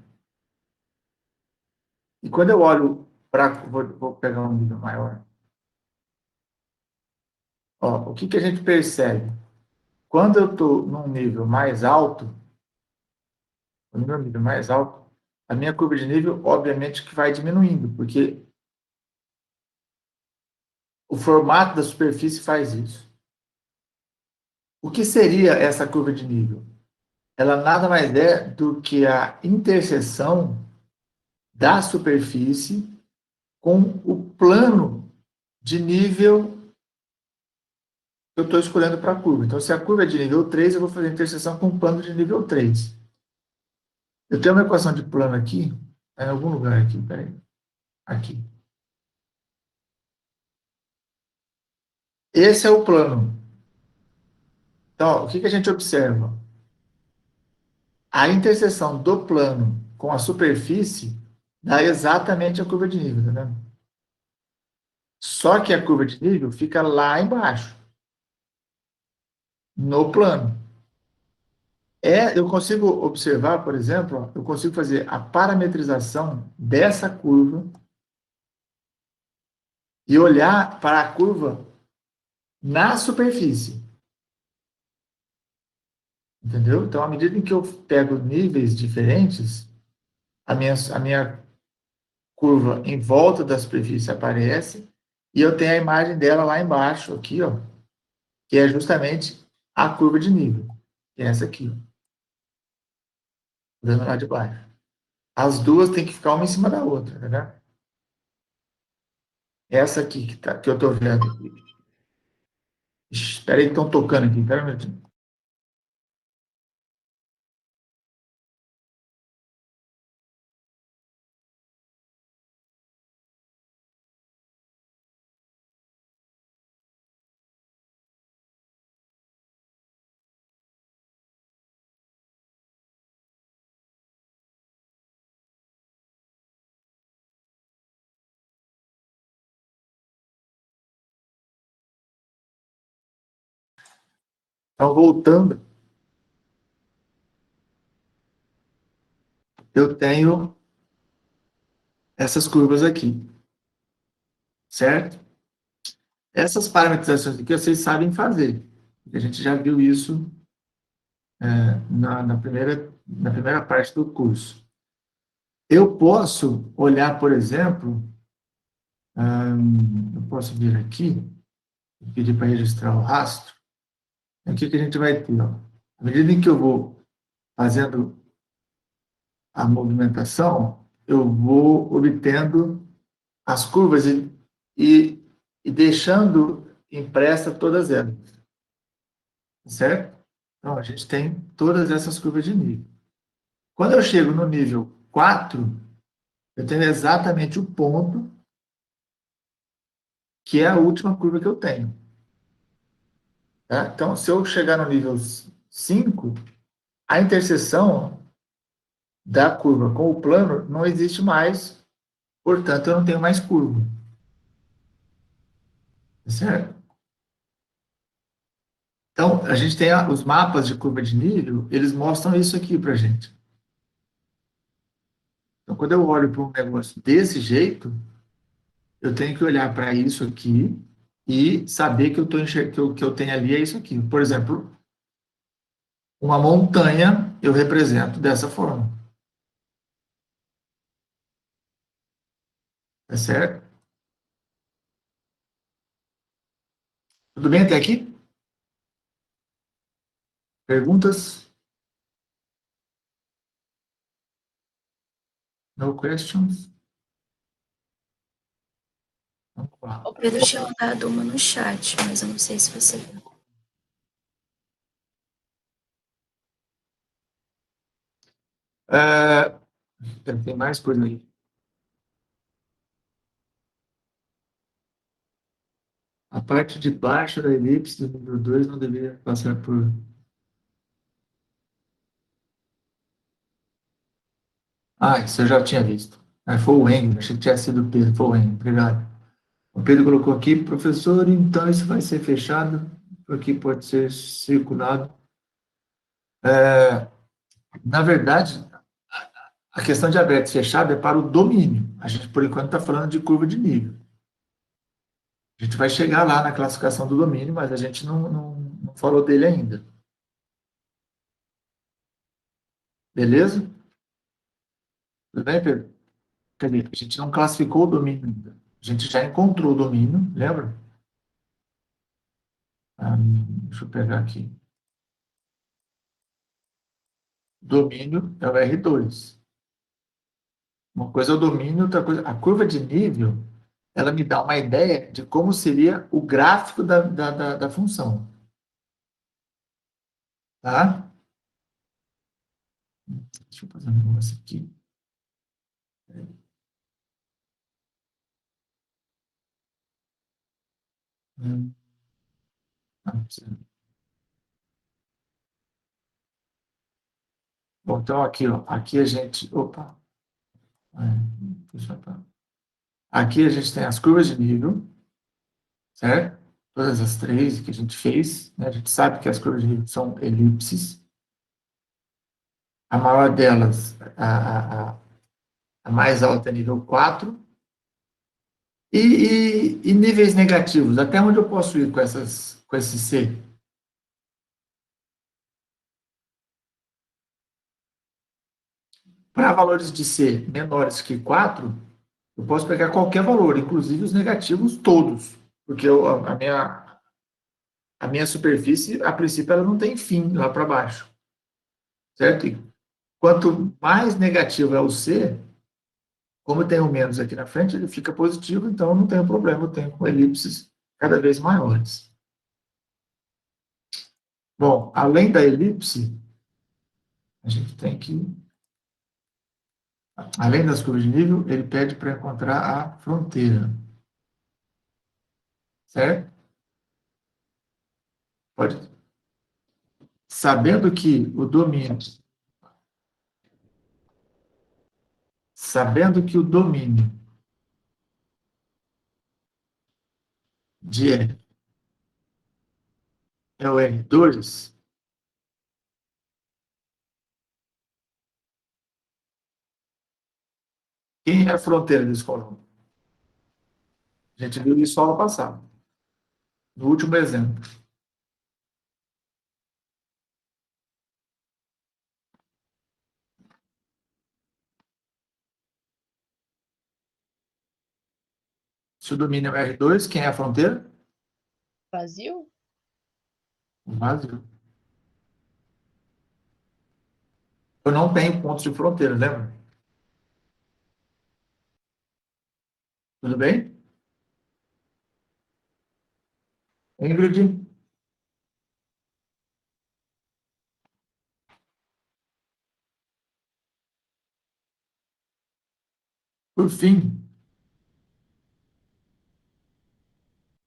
E quando eu olho para... Vou pegar um nível maior. Ó, o que a gente percebe? Quando eu estou num nível mais alto, no meu nível mais alto, a minha curva de nível, obviamente, que vai diminuindo, porque o formato da superfície faz isso. O que seria essa curva de nível? Ela nada mais é do que a interseção da superfície com o plano de nível que eu estou escolhendo para a curva. Então, se a curva é de nível 3, eu vou fazer a interseção com o plano de nível 3. Eu tenho uma equação de plano aqui, em algum lugar aqui, peraí. Aqui. Esse é o plano. Então, o que a gente observa? A interseção do plano com a superfície dá exatamente a curva de nível, tá vendo? Só que a curva de nível fica lá embaixo, no plano. Eu consigo observar, por exemplo, eu consigo fazer a parametrização dessa curva e olhar para a curva na superfície. Entendeu? Então, à medida em que eu pego níveis diferentes, a minha curva em volta da superfície aparece e eu tenho a imagem dela lá embaixo, aqui, ó, que é justamente a curva de nível, que é essa aqui, ó, dando lá de baixo. As duas têm que ficar uma em cima da outra, tá vendo? Essa aqui que eu estou vendo. Espera aí que estão tocando aqui, espera um minutinho. Então, voltando, eu tenho essas curvas aqui, certo? Essas parametrizações aqui vocês sabem fazer. A gente já viu isso na primeira parte do curso. Eu posso olhar, por exemplo, eu posso vir aqui e pedir para registrar o rastro. Aqui que a gente vai ter, ó, à medida em que eu vou fazendo a movimentação, eu vou obtendo as curvas e deixando impressa todas elas. Certo? Então, a gente tem todas essas curvas de nível. Quando eu chego no nível 4, eu tenho exatamente o ponto que é a última curva que eu tenho. Tá? Então, se eu chegar no nível 5, a interseção da curva com o plano não existe mais, portanto, eu não tenho mais curva. Certo? Então, a gente tem os mapas de curva de nível, eles mostram isso aqui para a gente. Então, quando eu olho para um negócio desse jeito, eu tenho que olhar para isso aqui e saber que que eu tenho ali é isso aqui. Por exemplo, uma montanha eu represento dessa forma. Tá certo? Tudo bem até aqui? Perguntas? No questions? Vamos lá. O Pedro tinha mandado uma no chat, mas eu não sei se você viu. Tem mais coisa aí. A parte de baixo da elipse do nível 2 não deveria passar por... Isso eu já tinha visto. Foi o Weng, achei que tinha sido o Pedro. Foi o Weng, obrigado. O Pedro colocou aqui, professor, então isso vai ser fechado, porque pode ser circulado. Na verdade, A questão de aberto e fechado é para o domínio. A gente, por enquanto, está falando de curva de nível. A gente vai chegar lá na classificação do domínio, mas a gente não falou dele ainda. Beleza? Tudo bem, Pedro? Quer dizer, a gente não classificou o domínio ainda. A gente já encontrou o domínio, lembra? Deixa eu pegar aqui. Domínio é o R2. Uma coisa é o domínio, outra coisa... A curva de nível, ela me dá uma ideia de como seria o gráfico da função. Tá? Deixa eu fazer um negócio aqui. Hum, não precisa. Bom, então aqui, ó, aqui a gente... Opa! Deixa eu... Aqui a gente tem as curvas de nível, certo? Todas as três que a gente fez, né? A gente sabe que as curvas de nível são elipses. A maior delas, a mais alta é nível 4. E níveis negativos, até onde eu posso ir com esse C? Para valores de C menores que 4, eu posso pegar qualquer valor, inclusive os negativos todos, porque a minha superfície, a princípio, ela não tem fim lá para baixo, certo? E quanto mais negativo é o C, como eu tenho menos aqui na frente, ele fica positivo, então não tem problema, eu tenho com elipses cada vez maiores. Bom, além da elipse, a gente tem que... Além das curvas de nível, ele pede para encontrar a fronteira. Certo? Pode. Sabendo que o domínio... Sabendo que o domínio de R é o R2, quem é a fronteira desse conjunto? A gente viu isso aula passada, no último exemplo. Se o domínio é R2, quem é a fronteira? Vazio? O vazio. Eu não tenho pontos de fronteira, lembra? Tudo bem? Ingrid? Por fim,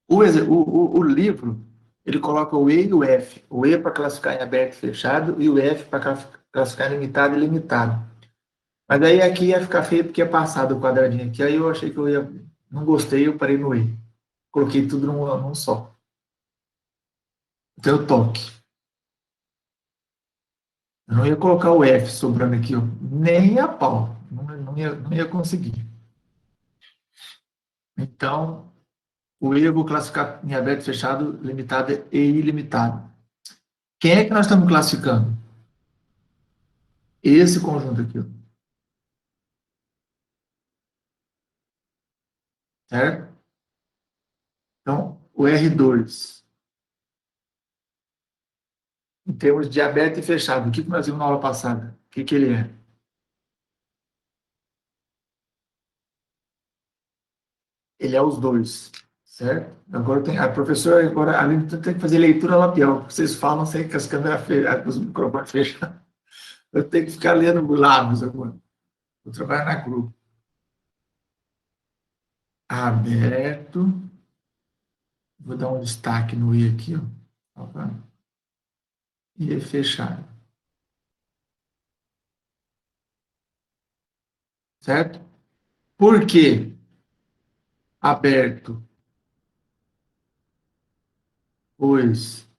o livro, ele coloca o E e o F. O E para classificar em aberto e fechado e o F para classificar em limitado e limitado. Mas aí aqui ia ficar feio porque ia passar do quadradinho aqui. Aí eu achei que eu ia... Não gostei, eu parei no E. Coloquei tudo num só. Então eu toque. Eu não ia colocar o F sobrando aqui, ó, nem a pau. Não ia conseguir. Então, o E eu vou classificar em aberto, fechado, limitado e ilimitado. Quem é que nós estamos classificando? Esse conjunto aqui, ó. Certo? Então, o R2, em termos de aberto e fechado, o que nós vimos na aula passada? O que ele é? Ele é os dois, certo? Agora tem, a professora, agora, além de tem que fazer leitura labial, vocês falam sem que as câmeras fechadas, os microfones fechados. Eu tenho que ficar lendo lábios agora. Vou trabalhar na grupo. Aberto. Vou dar um destaque no I aqui, ó. E fechado. Certo? Por quê? Aberto. Pois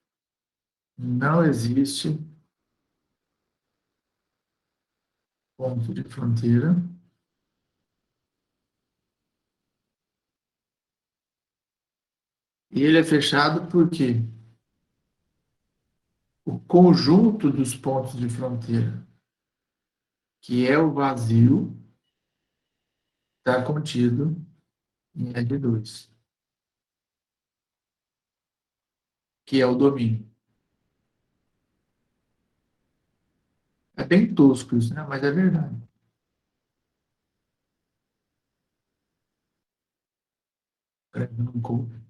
não existe ponto de fronteira e ele é fechado porque o conjunto dos pontos de fronteira, que é o vazio, está contido em R2, que é o domínio. É bem tosco isso, né? Mas é verdade. Não coube.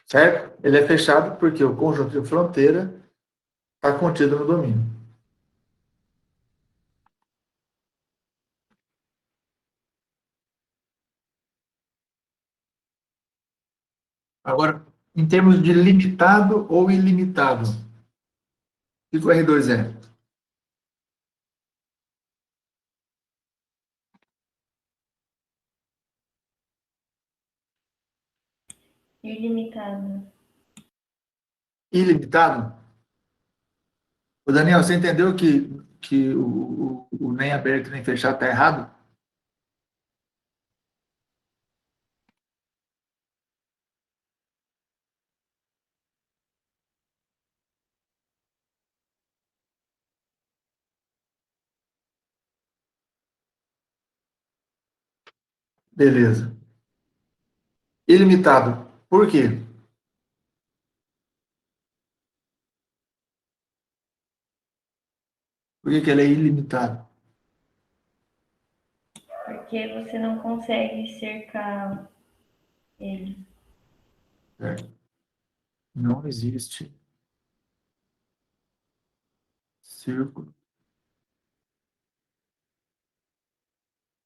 Certo? Ele é fechado porque o conjunto de fronteira está contido no domínio. Agora, em termos de limitado ou ilimitado, o que o R2 é? Ilimitado. Ilimitado? O Daniel, você entendeu que o nem aberto nem fechado está errado? Beleza. Ilimitado. Por quê? Por que que ele é ilimitado? Porque você não consegue cercar ele. Certo? Não existe círculo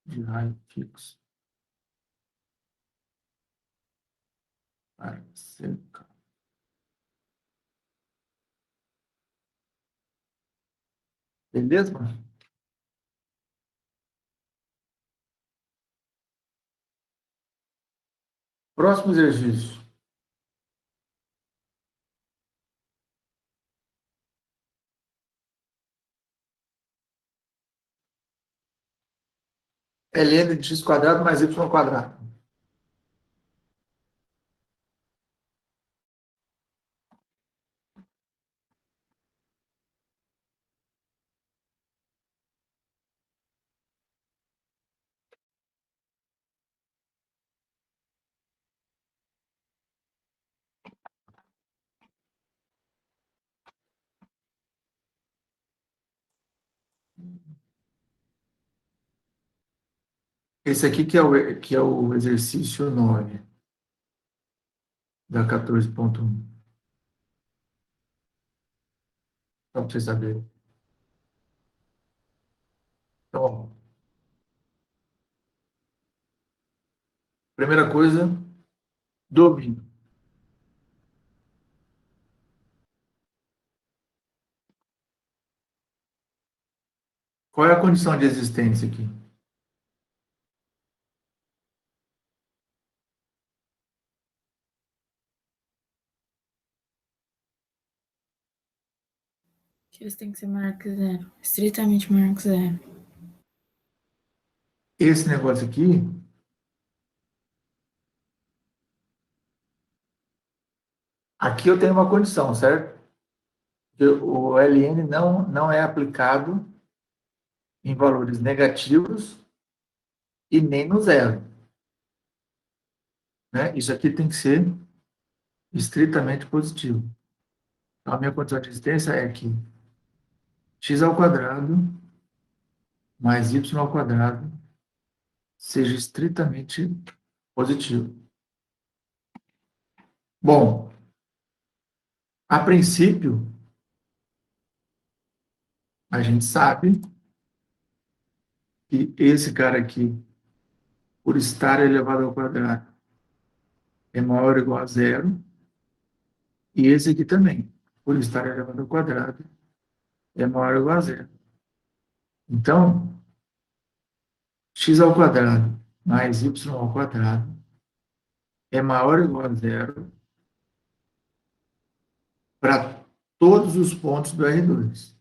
de raio fixo para cercar. Beleza, mano? Próximo exercício. Ln de x quadrado mais y quadrado. Esse aqui que é o exercício 9 da 14.1. Só para você saber. Então, primeira coisa, domínio. Qual é a condição de existência aqui? X tem que ser maior que zero. Estritamente maior que zero. Esse negócio aqui eu tenho uma condição, certo? Que o Ln não é aplicado em valores negativos e nem no zero. Né? Isso aqui tem que ser estritamente positivo. Então, a minha condição de existência é que x ao quadrado mais y ao quadrado seja estritamente positivo. Bom, a princípio, a gente sabe que esse cara aqui, por estar elevado ao quadrado, é maior ou igual a zero, e esse aqui também, por estar elevado ao quadrado, é maior ou igual a zero. Então, x ao quadrado mais y ao quadrado é maior ou igual a zero para todos os pontos do R2.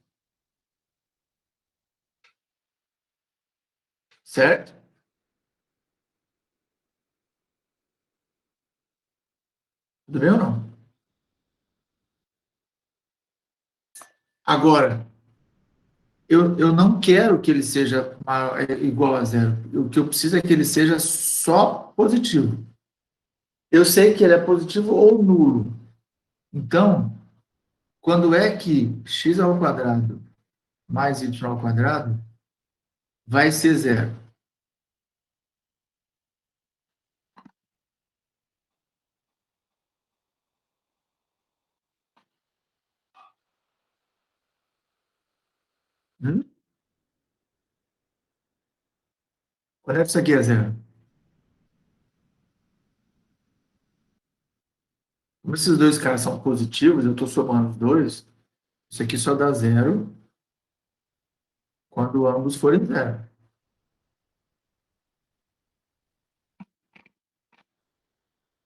Certo? Tudo bem ou não? Agora, eu não quero que ele seja igual a zero. O que eu preciso é que ele seja só positivo. Eu sei que ele é positivo ou nulo. Então, quando é que x ao quadrado mais y ao quadrado vai ser zero? Hum? Quando é que isso aqui é zero? Como esses dois caras são positivos, eu estou somando os dois, isso aqui só dá zero quando ambos forem zero.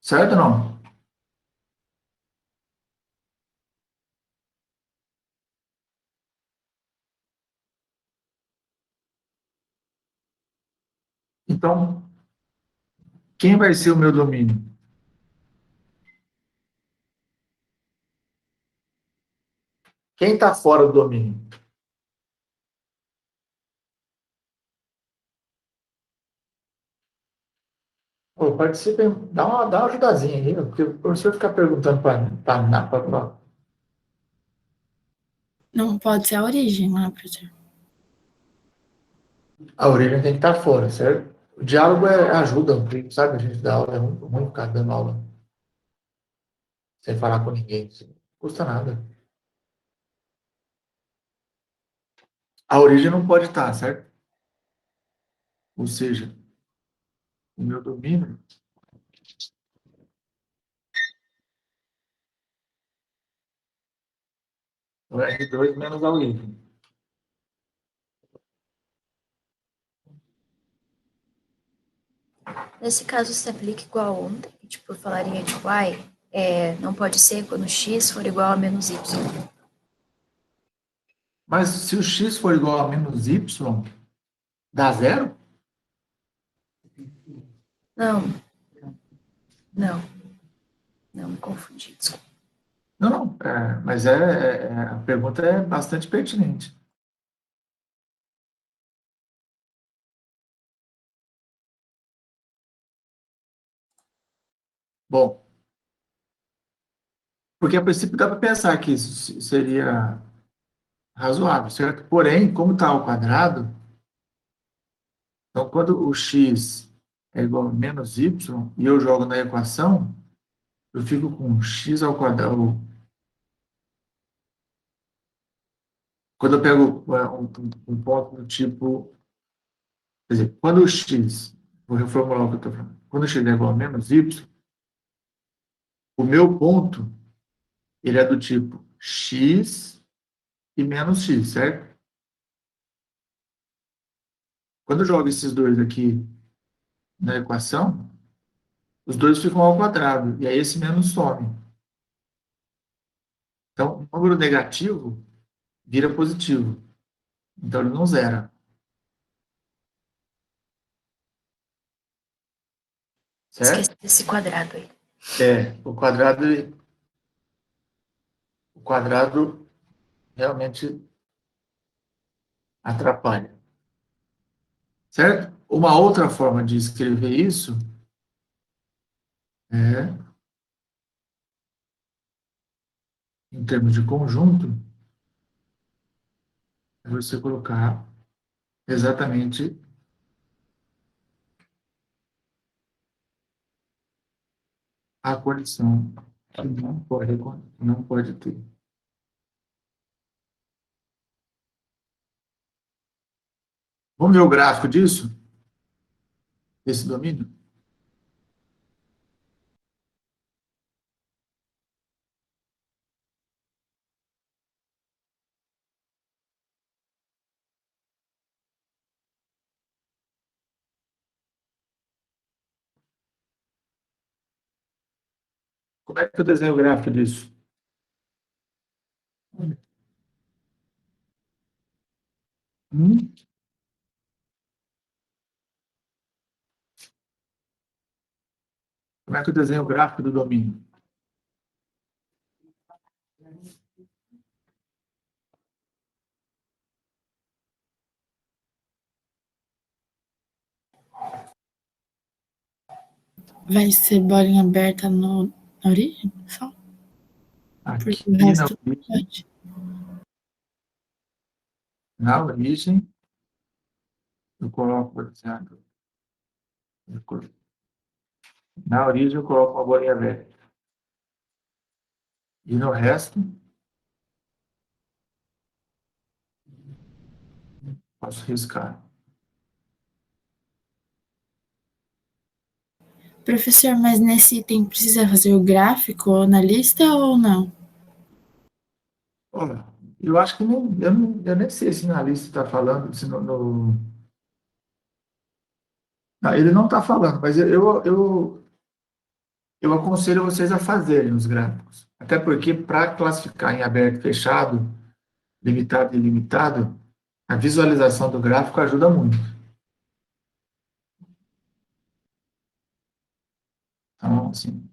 Certo ou não? Então, quem vai ser o meu domínio? Quem está fora do domínio? Pô, participa, dá uma ajudazinha aí, porque o professor fica perguntando para. Não pode ser a origem lá, professor. A origem tem que estar fora, certo? O diálogo ajuda, sabe? A gente dá aula, é muito ruim ficar dando aula sem falar com ninguém. Isso não custa nada. A origem não pode estar, certo? Ou seja, o meu domínio é o R2 menos a origem. Nesse caso, se aplica igual a ontem, tipo, eu falaria de y, não pode ser quando x for igual a menos y. Mas se o x for igual a menos y, dá zero? Não, não, não me confundi, desculpa. Não, não. Mas a pergunta é bastante pertinente. Bom, porque a princípio dá para pensar que isso seria razoável, certo? Porém, como está ao quadrado, então quando o x é igual a menos y e eu jogo na equação, eu fico com x ao quadrado. Quando eu pego um ponto do tipo, quer dizer, quando o x, vou reformular o que eu estou falando, quando o x é igual a menos y, o meu ponto, ele é do tipo x e menos x, certo? Quando eu jogo esses dois aqui na equação, os dois ficam ao quadrado, e aí esse menos some. Então, o número negativo vira positivo. Então, ele não zera. Esqueci Certo? desse quadrado aí. O quadrado realmente atrapalha. Certo? Uma outra forma de escrever isso é, em termos de conjunto, é você colocar exatamente a condição que não pode ter. Vamos ver o gráfico disso? Desse domínio? Como é que eu desenho o gráfico disso? Hum? Como é que eu desenho o gráfico do domínio? Vai ser bolinha aberta na origem? Só? Porque Aqui o na resto origem, pode. na origem, eu coloco, por exemplo, na origem eu coloco uma bolinha aberta. E no resto, posso riscar. Professor, mas nesse item precisa fazer o gráfico na lista ou não? Olha, eu acho que eu nem sei se na lista está falando, se não, ele não está falando, mas eu aconselho vocês a fazerem os gráficos. Até porque, para classificar em aberto e fechado, limitado e ilimitado, a visualização do gráfico ajuda muito. Então, assim,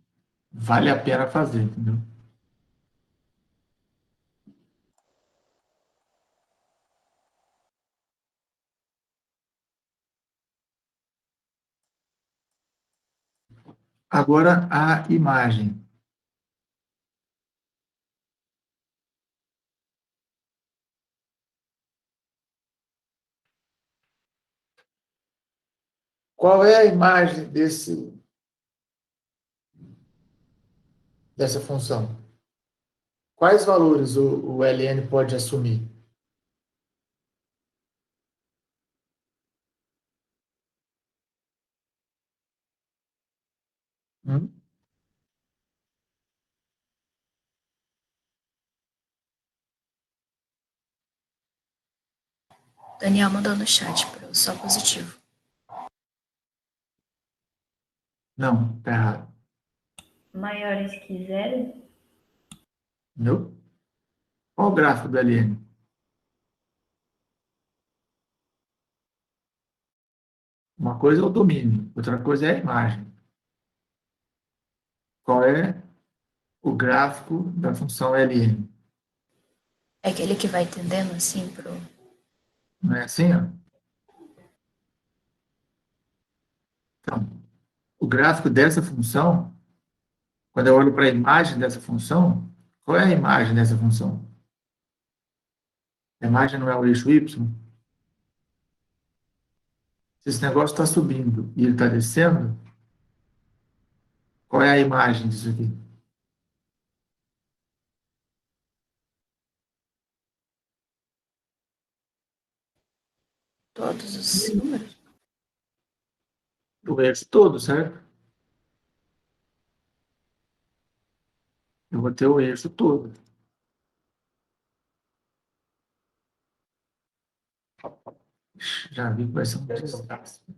vale a pena fazer, entendeu? Agora, a imagem. Qual é a imagem dessa função? Quais valores o ln pode assumir? Hum? Daniel mandou no chat, só positivo. Não, está errado. Maiores que zero? Entendeu? Qual o gráfico do ln? Uma coisa é o domínio, outra coisa é a imagem. Qual é o gráfico da função ln? É aquele que vai tendendo assim Não é assim, ó? Então, o gráfico dessa função, quando eu olho para a imagem dessa função, qual é a imagem dessa função? A imagem não é o eixo y? Se esse negócio está subindo e ele está descendo, qual é a imagem disso aqui? todos os números. O eixo todo, certo? Eu vou ter o eixo todo. Já vi que vai ser um desastre.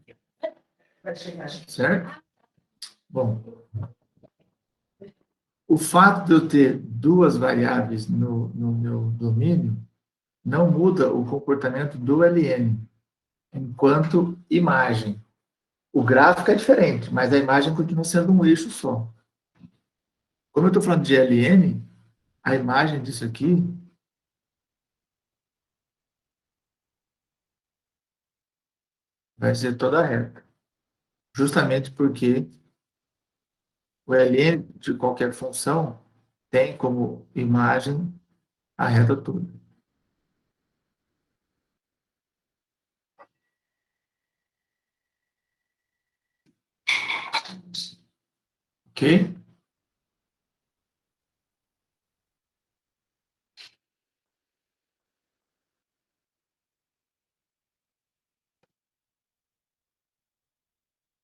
Certo? Bom, o fato de eu ter duas variáveis no meu domínio não muda o comportamento do ln enquanto imagem. O gráfico é diferente, mas a imagem continua sendo um eixo só. Como eu estou falando de ln, a imagem disso aqui vai ser toda reta. Justamente porque o ln de qualquer função tem como imagem a reta toda. Ok?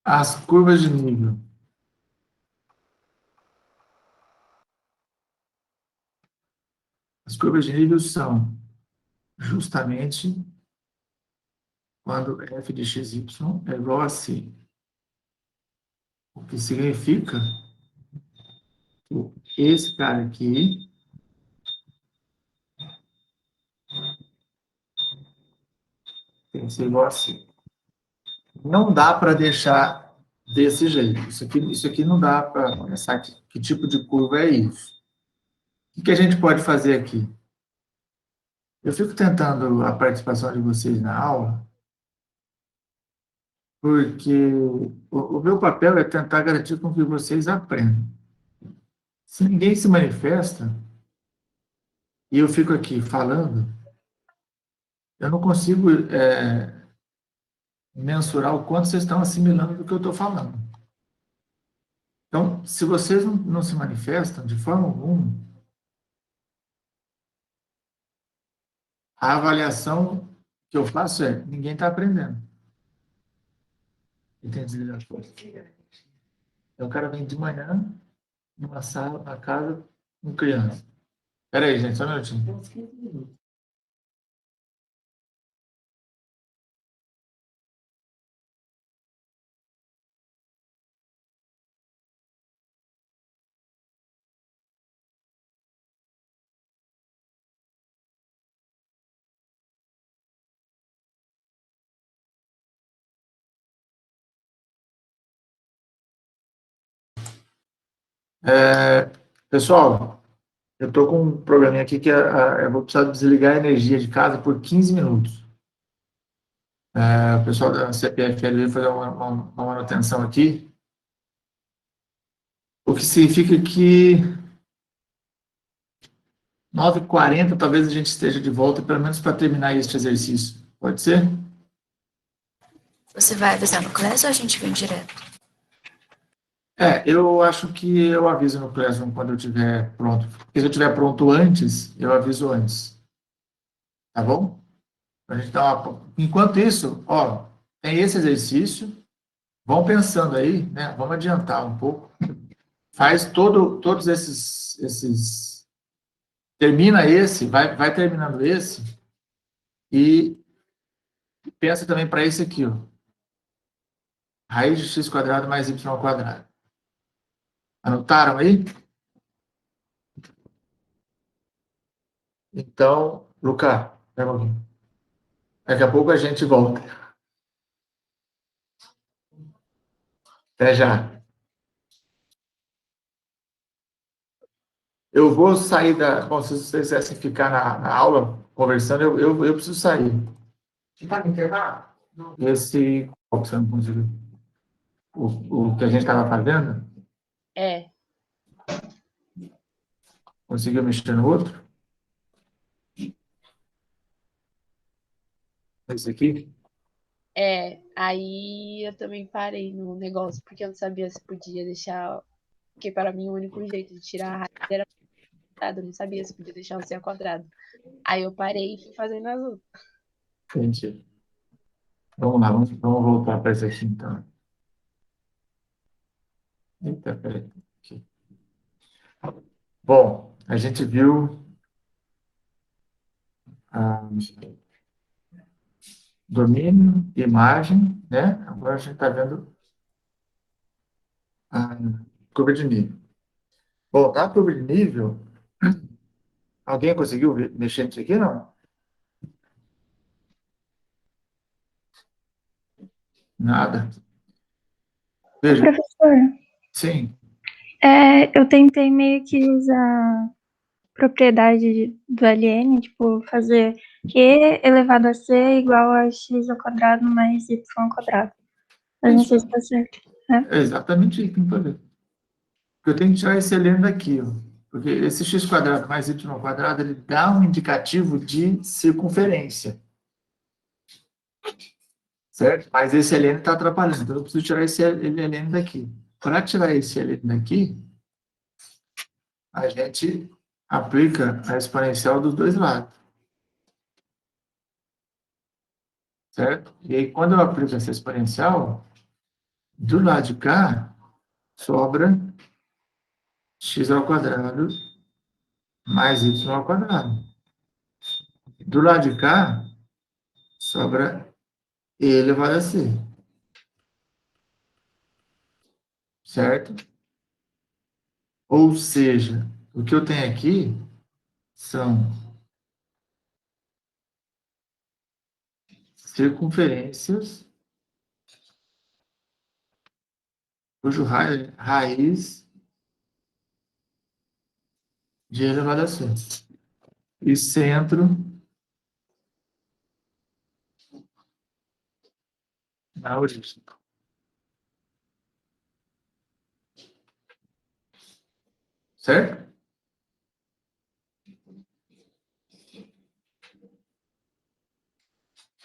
As curvas de nível. As curvas de nível são justamente quando f de xy é igual a c. O que significa esse cara aqui tem que ser igual assim. Não dá para deixar desse jeito. Isso aqui não dá para pensar que tipo de curva é isso. O que a gente pode fazer aqui? Eu fico tentando a participação de vocês na aula, porque o meu papel é tentar garantir com que vocês aprendam. Se ninguém se manifesta, e eu fico aqui falando, eu não consigo mensurar o quanto vocês estão assimilando do que eu estou falando. Então, se vocês não se manifestam de forma alguma, a avaliação que eu faço é: ninguém está aprendendo. Entende? Então, o cara vem de manhã, numa sala, na casa, com criança. Espera aí, gente, só um minutinho. Pessoal, eu estou com um probleminha aqui que eu vou precisar desligar a energia de casa por 15 minutos. O pessoal da CPFL veio fazer uma manutenção aqui, o que significa que 9h40 talvez a gente esteja de volta, pelo menos para terminar este exercício. Pode ser? Você vai avisar no Class ou a gente vem direto? Eu acho que eu aviso no Classroom quando eu estiver pronto. Porque se eu estiver pronto antes, eu aviso antes. Tá bom? A gente dá Enquanto isso, ó, tem esse exercício. Vão pensando aí, né? Vamos adiantar um pouco. Faz todos esses... Termina esse, vai terminando esse. E pensa também para esse aqui, ó. Raiz de x² mais y². Anotaram aí? Então, Lucas, pega um pouquinho. Daqui a pouco a gente volta. Até já. Eu vou sair da... Bom, se vocês quisessem ficar na aula conversando, eu preciso sair. Você está no intervalo? Esse... Qual que você não conseguiu? O que a gente estava fazendo? Conseguiu mexer no outro? Esse aqui? Aí eu também parei no negócio, porque eu não sabia se podia deixar. Porque para mim o único jeito de tirar a raiz era quadrado, eu não sabia se podia deixar o C ao quadrado. Aí eu parei e fui fazendo as outras. Entendi. Vamos lá, vamos voltar para esse aqui, então. Eita, peraí. Aqui. Bom, a gente viu domínio, imagem, né? Agora a gente está vendo a curva de nível. Bom, na curva de nível, alguém conseguiu mexer nisso aqui, não? Nada. Veja, Professor, sim, eu tentei meio que usar propriedade do LN, tipo, fazer E elevado a C igual a x ao quadrado mais y ao quadrado. Mas não sei se tá certo. é exatamente isso que tem que fazer. Porque eu tenho que tirar esse ln daqui, ó. Porque esse x² mais y², ele dá um indicativo de circunferência. Certo? Mas esse ln está atrapalhando, então eu preciso tirar esse ln daqui. Para tirar esse ln daqui, a gente aplica a exponencial dos dois lados. Certo? E aí, quando eu aplico essa exponencial, do lado de cá, sobra x² mais y². Do lado de cá, sobra e elevado a c. Certo? Ou seja, o que eu tenho aqui são circunferências cujo raiz de elevado a 6. E centro na origem. Certo?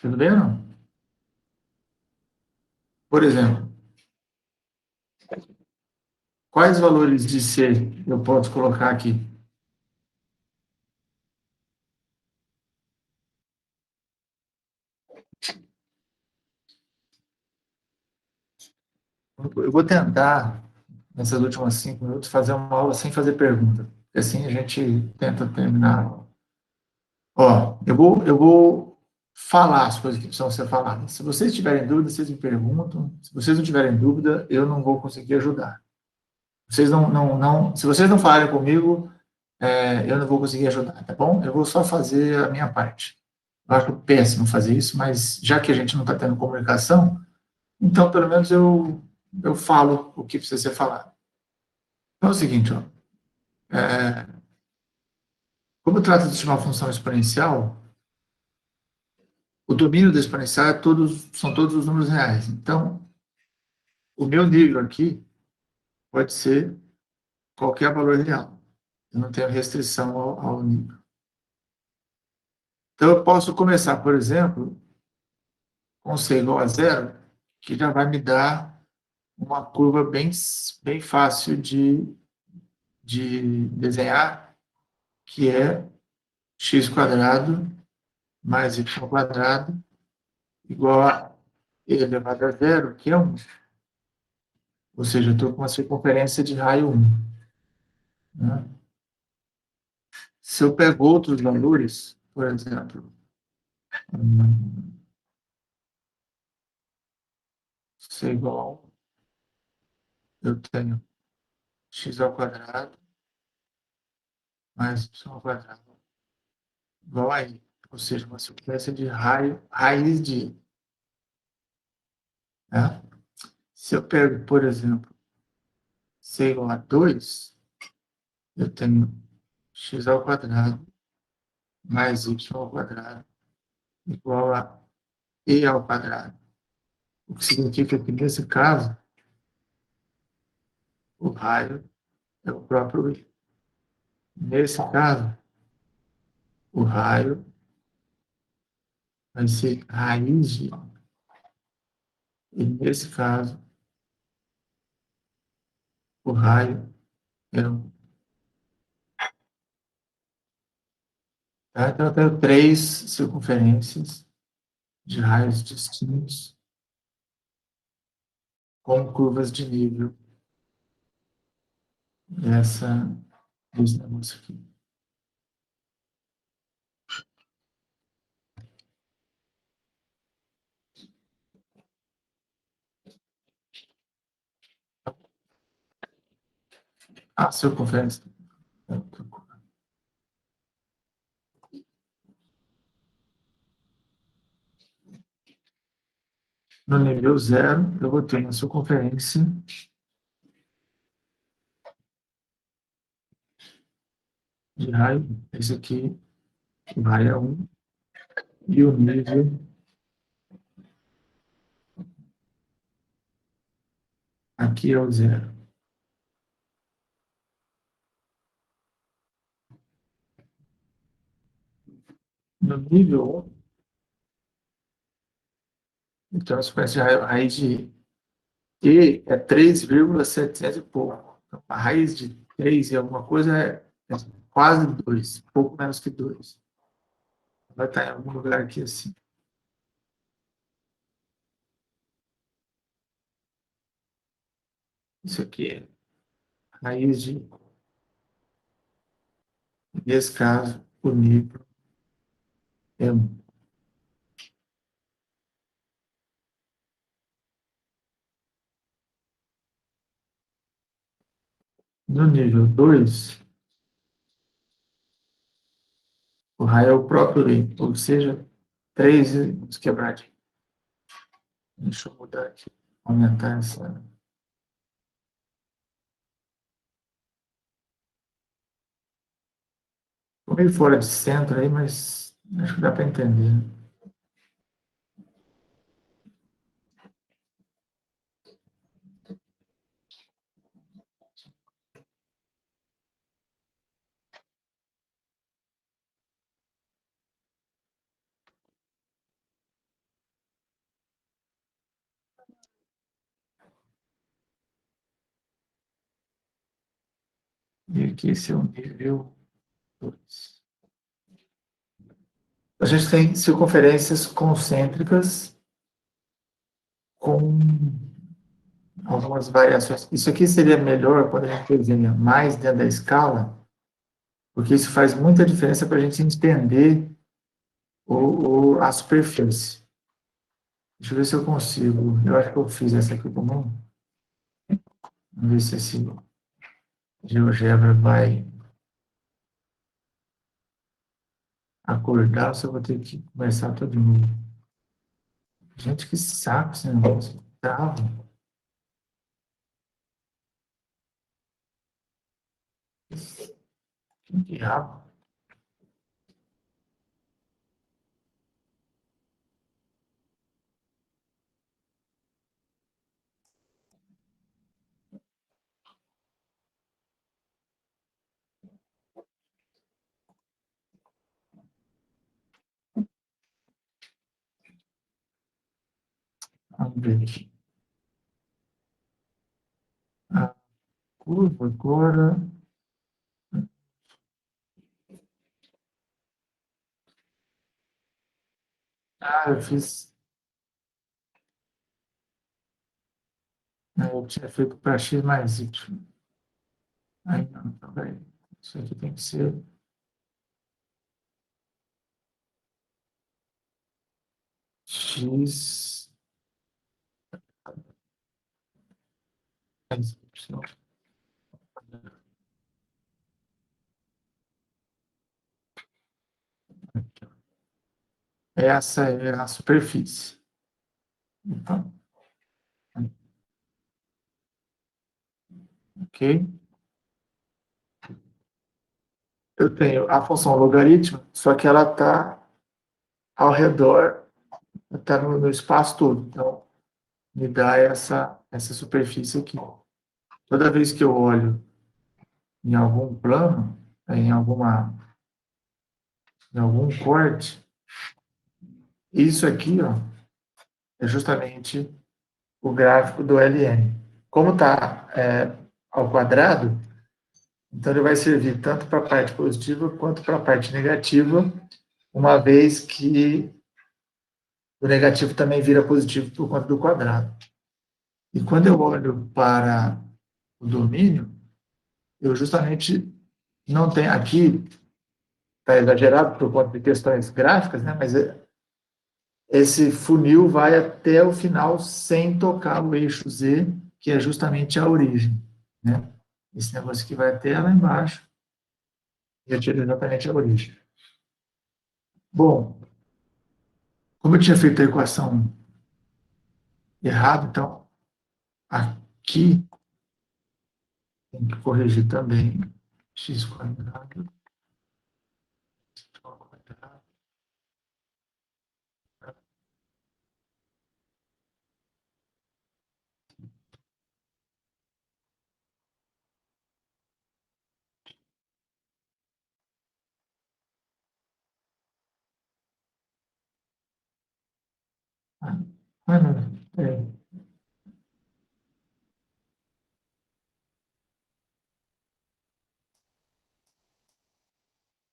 Tudo bem ou não? Por exemplo, quais valores de C eu posso colocar aqui? Eu vou tentar, nessas últimas 5 minutos, fazer uma aula sem fazer pergunta. Assim a gente tenta terminar. Ó, eu vou falar as coisas que precisam ser faladas. Se vocês tiverem dúvida, vocês me perguntam. Se vocês não tiverem dúvida, eu não vou conseguir ajudar. Se vocês não falarem comigo, eu não vou conseguir ajudar, tá bom? Eu vou só fazer a minha parte. Eu acho péssimo fazer isso, mas já que a gente não está tendo comunicação, então pelo menos eu falo o que precisa ser falado. Então é o seguinte, ó, como trata-se de uma função exponencial, o domínio da exponencial são todos os números reais. Então, o meu nível aqui pode ser qualquer valor real. Eu não tenho restrição ao nível. Então, eu posso começar, por exemplo, com C igual a zero, que já vai me dar uma curva bem fácil de desenhar, que é x quadrado mais y quadrado igual a e elevado a zero, que é 1. Ou seja, eu estou com uma circunferência de raio 1. Né? Se eu pego outros valores, por exemplo, C igual, eu tenho x ao quadrado mais y ao quadrado igual a i. Ou seja, uma circunferência de raiz de i. Né? Se eu pego, por exemplo, C igual a 2, eu tenho x ao quadrado mais y ao quadrado igual a e ao quadrado. O que significa que, nesse caso, o raio é o próprio i. Nesse caso, o raio vai ser raiz de i. E, nesse caso, o raio é 1. Tá? Então, eu tenho 3 circunferências de raios distintos com curvas de nível desse negócio aqui. A circunferência. No nível 0, eu vou ter uma circunferência de raio. Esse aqui, o raio é 1. E o nível aqui é o 0. No nível 1, então a superfície de raiz de E é 3,700 e pouco. Então, a raiz de 3 e alguma coisa é quase 2, pouco menos que 2. Vai estar em algum lugar aqui assim. Isso aqui é raiz de, nesse caso, o nível é 1. No nível 2, o raio é o próprio leito, ou seja, 3 quebradinhos. Deixa eu mudar aqui, aumentar essa. Estou meio fora de centro aí, mas acho que dá para entender. E aqui esse é o nível 2. A gente tem circunferências concêntricas com algumas variações. Isso aqui seria melhor quando a gente desenha mais dentro da escala, porque isso faz muita diferença para a gente entender a superfície. Deixa eu ver se eu consigo. Eu acho que eu fiz essa aqui comum. Vamos ver se esse GeoGebra vai acordar, ou se eu vou ter que começar todo mundo. Gente, que saco esse negócio. Trava. Que diabo. Vamos ver aqui. A curva agora. Eu fiz. Eu tinha feito para X mais Y. Aí não, peraí. Isso aqui tem que ser. X mais Y. Essa é a superfície. Então, ok? Eu tenho a função logaritmo, só que ela está ao redor, está no espaço todo. Então, me dá essa superfície aqui. Toda vez que eu olho em algum plano, em algum corte, isso aqui, ó, é justamente o gráfico do LN. Como está ao quadrado, então ele vai servir tanto para a parte positiva quanto para a parte negativa, uma vez que o negativo também vira positivo por conta do quadrado. E quando eu olho para o domínio, eu justamente não tenho aqui, está exagerado por conta de questões gráficas, né? Mas esse funil vai até o final sem tocar o eixo Z, que é justamente a origem, né? Esse negócio aqui vai até lá embaixo e eu tiro exatamente a origem. Bom, como eu tinha feito a equação errada, então aqui tem que corrigir também x quadrado.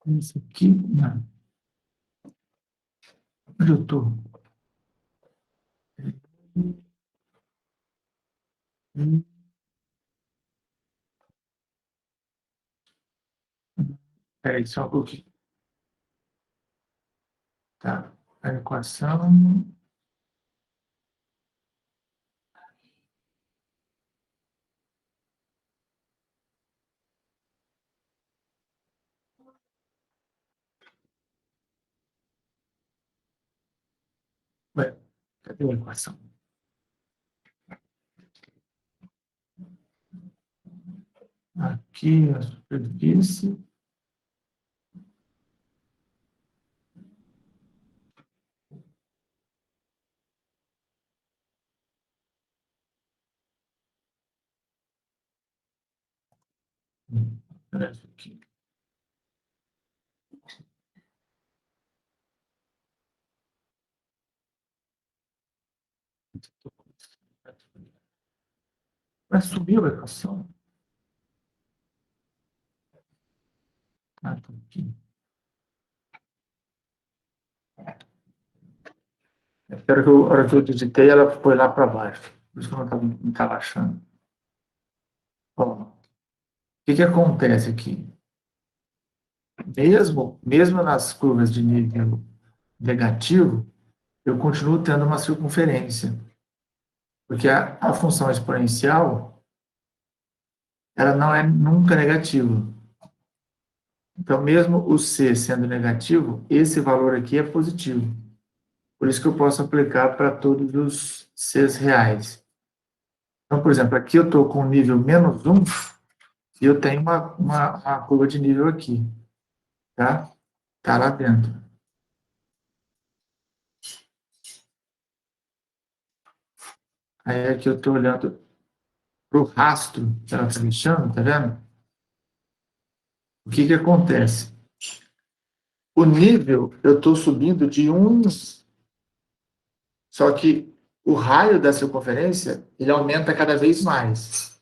Não, isso aqui, não. Onde eu estou? Peraí, só um pouquinho. Tá, a equação. Cadê a equação? Aqui a superfície. Parece aqui. Mas subiu a equação? Ah, tá aqui. Espero que a hora que eu digitei, ela foi lá para baixo. Por isso que eu não estava achando. Ó, o que acontece aqui? Mesmo nas curvas de nível negativo, eu continuo tendo uma circunferência. Porque a função exponencial, ela não é nunca negativa. Então, mesmo o c sendo negativo, esse valor aqui é positivo. Por isso que eu posso aplicar para todos os c's reais. Então, por exemplo, aqui eu estou com o nível -1 e eu tenho uma curva de nível aqui. Tá? Tá lá dentro. Aí aqui eu estou olhando para o rastro que ela está deixando, tá vendo? O que acontece? O nível, eu estou subindo de 1 em 1. Só que o raio da circunferência, ele aumenta cada vez mais.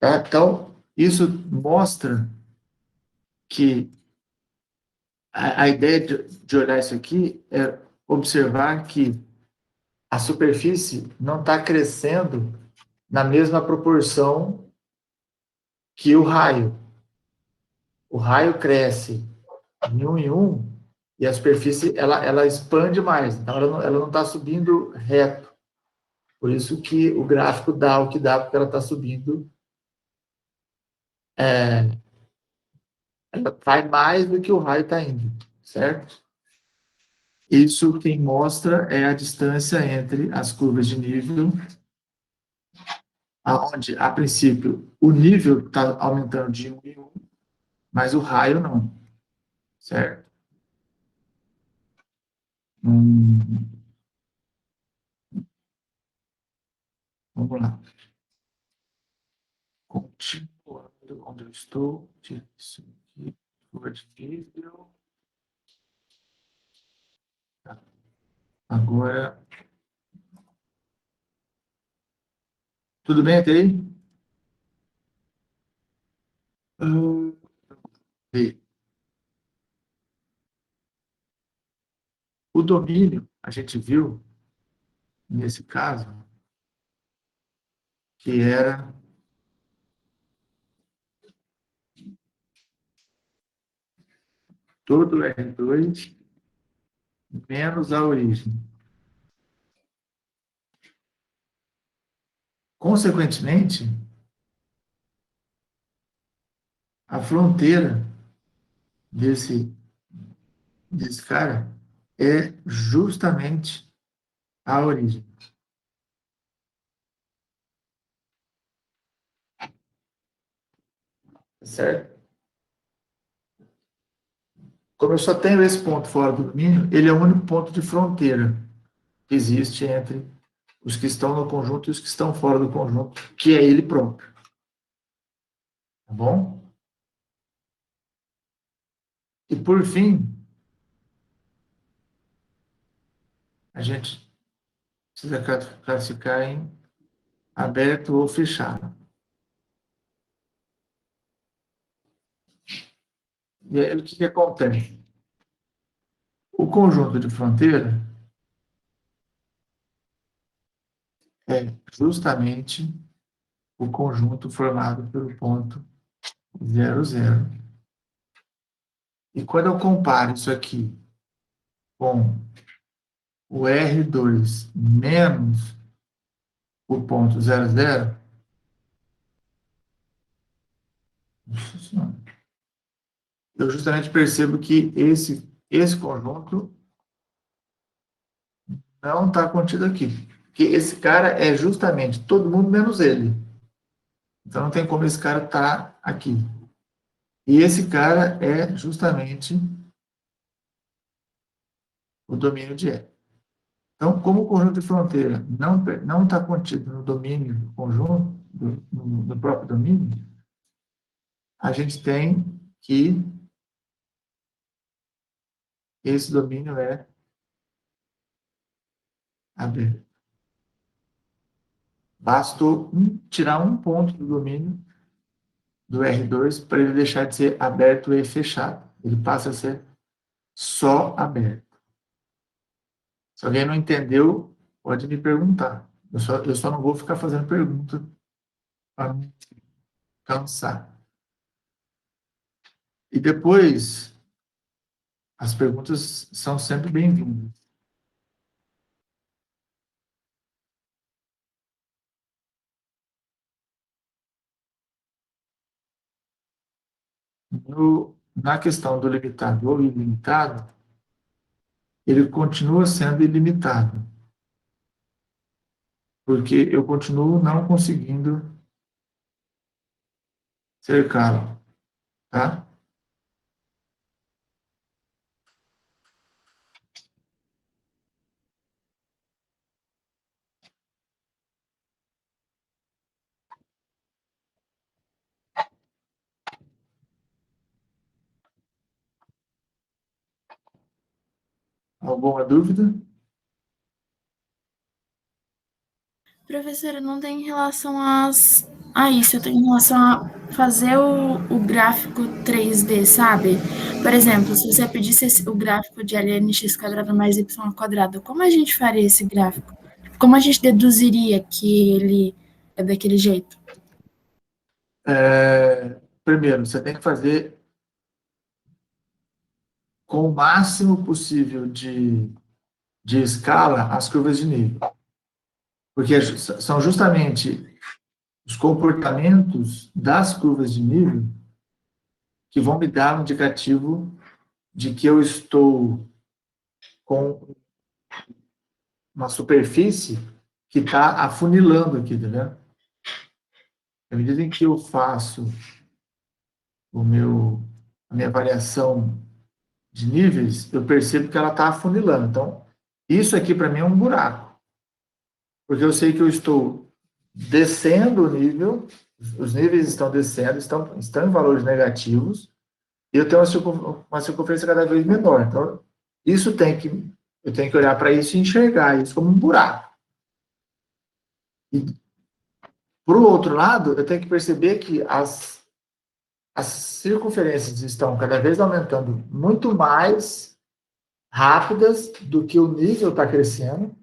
Tá? Então, isso mostra que a ideia de olhar isso aqui é observar que a superfície não está crescendo na mesma proporção que o raio. O raio cresce de 1 em 1 e a superfície ela expande mais. Então, ela não está subindo reto. Por isso que o gráfico dá o que dá, porque ela está subindo. Ela vai mais do que o raio está indo, certo? Isso quem mostra é a distância entre as curvas de nível, onde, a princípio, o nível está aumentando de 1 em 1, mas o raio não, certo? Vamos lá. Continuando onde eu estou, tira isso aqui, curva de nível. Tá. Agora, tudo bem até aí? Bem. O domínio, a gente viu, nesse caso, que era todo R2 menos a origem. Consequentemente, a fronteira desse cara é justamente a origem. Certo? Como eu só tenho esse ponto fora do domínio, ele é o único ponto de fronteira que existe entre os que estão no conjunto e os que estão fora do conjunto, que é ele próprio. Tá bom? E, por fim, a gente precisa classificar em aberto ou fechado. E aí, o que acontece? O conjunto de fronteira é justamente o conjunto formado pelo ponto 0, 0. E quando eu comparo isso aqui com o R2 menos o ponto 0, 0, eu justamente percebo que esse conjunto não está contido aqui. Porque esse cara é justamente todo mundo menos ele. Então não tem como esse cara estar aqui. E esse cara é justamente o domínio de E. Então, como o conjunto de fronteira não está contido no domínio do conjunto, no próprio domínio, a gente tem que esse domínio é aberto. Bastou tirar um ponto do domínio do R2 para ele deixar de ser aberto e fechado. Ele passa a ser só aberto. Se alguém não entendeu, pode me perguntar. Eu só não vou ficar fazendo pergunta para não cansar. E depois, as perguntas são sempre bem-vindas. Na questão do limitado ou ilimitado, ele continua sendo ilimitado. Porque eu continuo não conseguindo cercá-lo. Tá? Alguma dúvida? Professora, não tem em relação a isso, eu tenho em relação a fazer o gráfico 3D, sabe? Por exemplo, se você pedisse o gráfico de ln(x² mais y², como a gente faria esse gráfico? Como a gente deduziria que ele é daquele jeito? Primeiro, você tem que fazer com o máximo possível de escala as curvas de nível. Porque são justamente os comportamentos das curvas de nível que vão me dar um indicativo de que eu estou com uma superfície que está afunilando aqui, tá vendo? À medida em que eu faço a minha variação de níveis, eu percebo que ela está afunilando. Então, isso aqui para mim é um buraco. Porque eu sei que eu estou descendo o nível, os níveis estão descendo, estão em valores negativos, e eu tenho uma circunferência cada vez menor. Então, eu tenho que olhar para isso e enxergar isso como um buraco. E, por outro lado, eu tenho que perceber que as circunferências estão cada vez aumentando muito mais rápidas do que o nível está crescendo.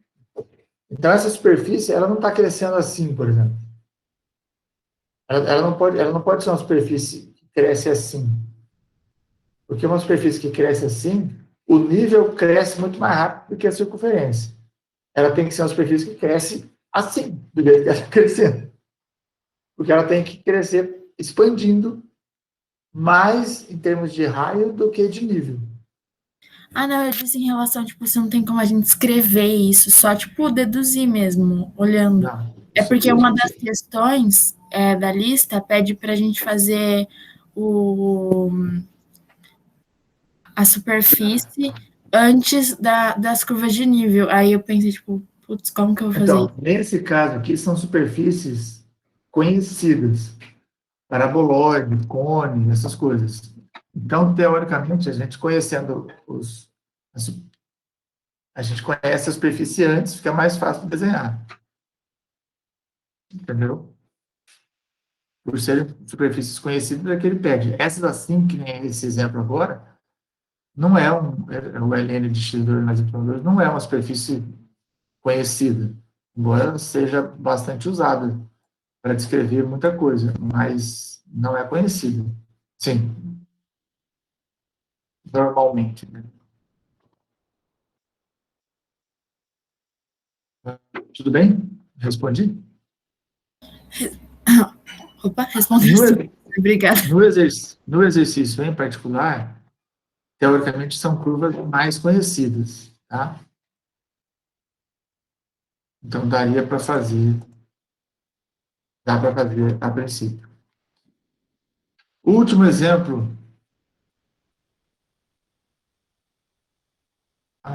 Então, essa superfície, ela não está crescendo assim, por exemplo. Ela não pode ser uma superfície que cresce assim. Porque uma superfície que cresce assim, o nível cresce muito mais rápido do que a circunferência. Ela tem que ser uma superfície que cresce assim, do jeito que ela está crescendo. Porque ela tem que crescer expandindo mais em termos de raio do que de nível. Ah, não, eu disse em relação, tipo, se não tem como a gente escrever isso, só, tipo, deduzir mesmo, olhando. Não, É porque uma das questões da lista pede para a gente fazer a superfície antes das curvas de nível. Aí eu pensei, tipo, putz, como que eu vou fazer isso? Então, nesse caso aqui, são superfícies conhecidas. Paraboloide, cone, essas coisas. Então, teoricamente, a gente conhecendo a gente conhece a superfície antes, fica mais fácil de desenhar. Entendeu? Por serem superfícies conhecidas, é que ele pede. Essas assim, que nem esse exemplo agora, não é o ln de x2 mais y2, não é uma superfície conhecida, embora seja bastante usada para descrever muita coisa, mas não é conhecida. Sim. Normalmente, né? Tudo bem? Respondi? Opa, respondeu. Obrigada. No exercício em particular, teoricamente são curvas mais conhecidas, tá? Então, daria para fazer. Dá para fazer a princípio. Último exemplo.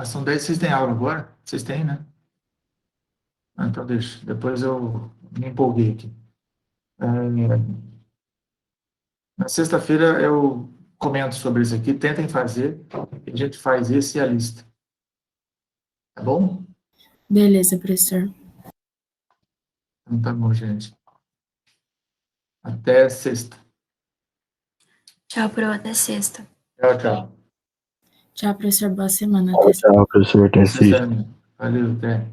São 10, vocês têm aula agora? Vocês têm, né? Então deixa. Depois eu me empolguei aqui. Na sexta-feira eu comento sobre isso aqui. Tentem fazer. A gente faz esse e a lista. Tá bom? Beleza, professor. Então tá bom, gente. Até sexta. Tchau, pro, até sexta. Tchau, tchau. Tchau, professor. Boa semana. Tchau, professor. Até sexta. Valeu, até.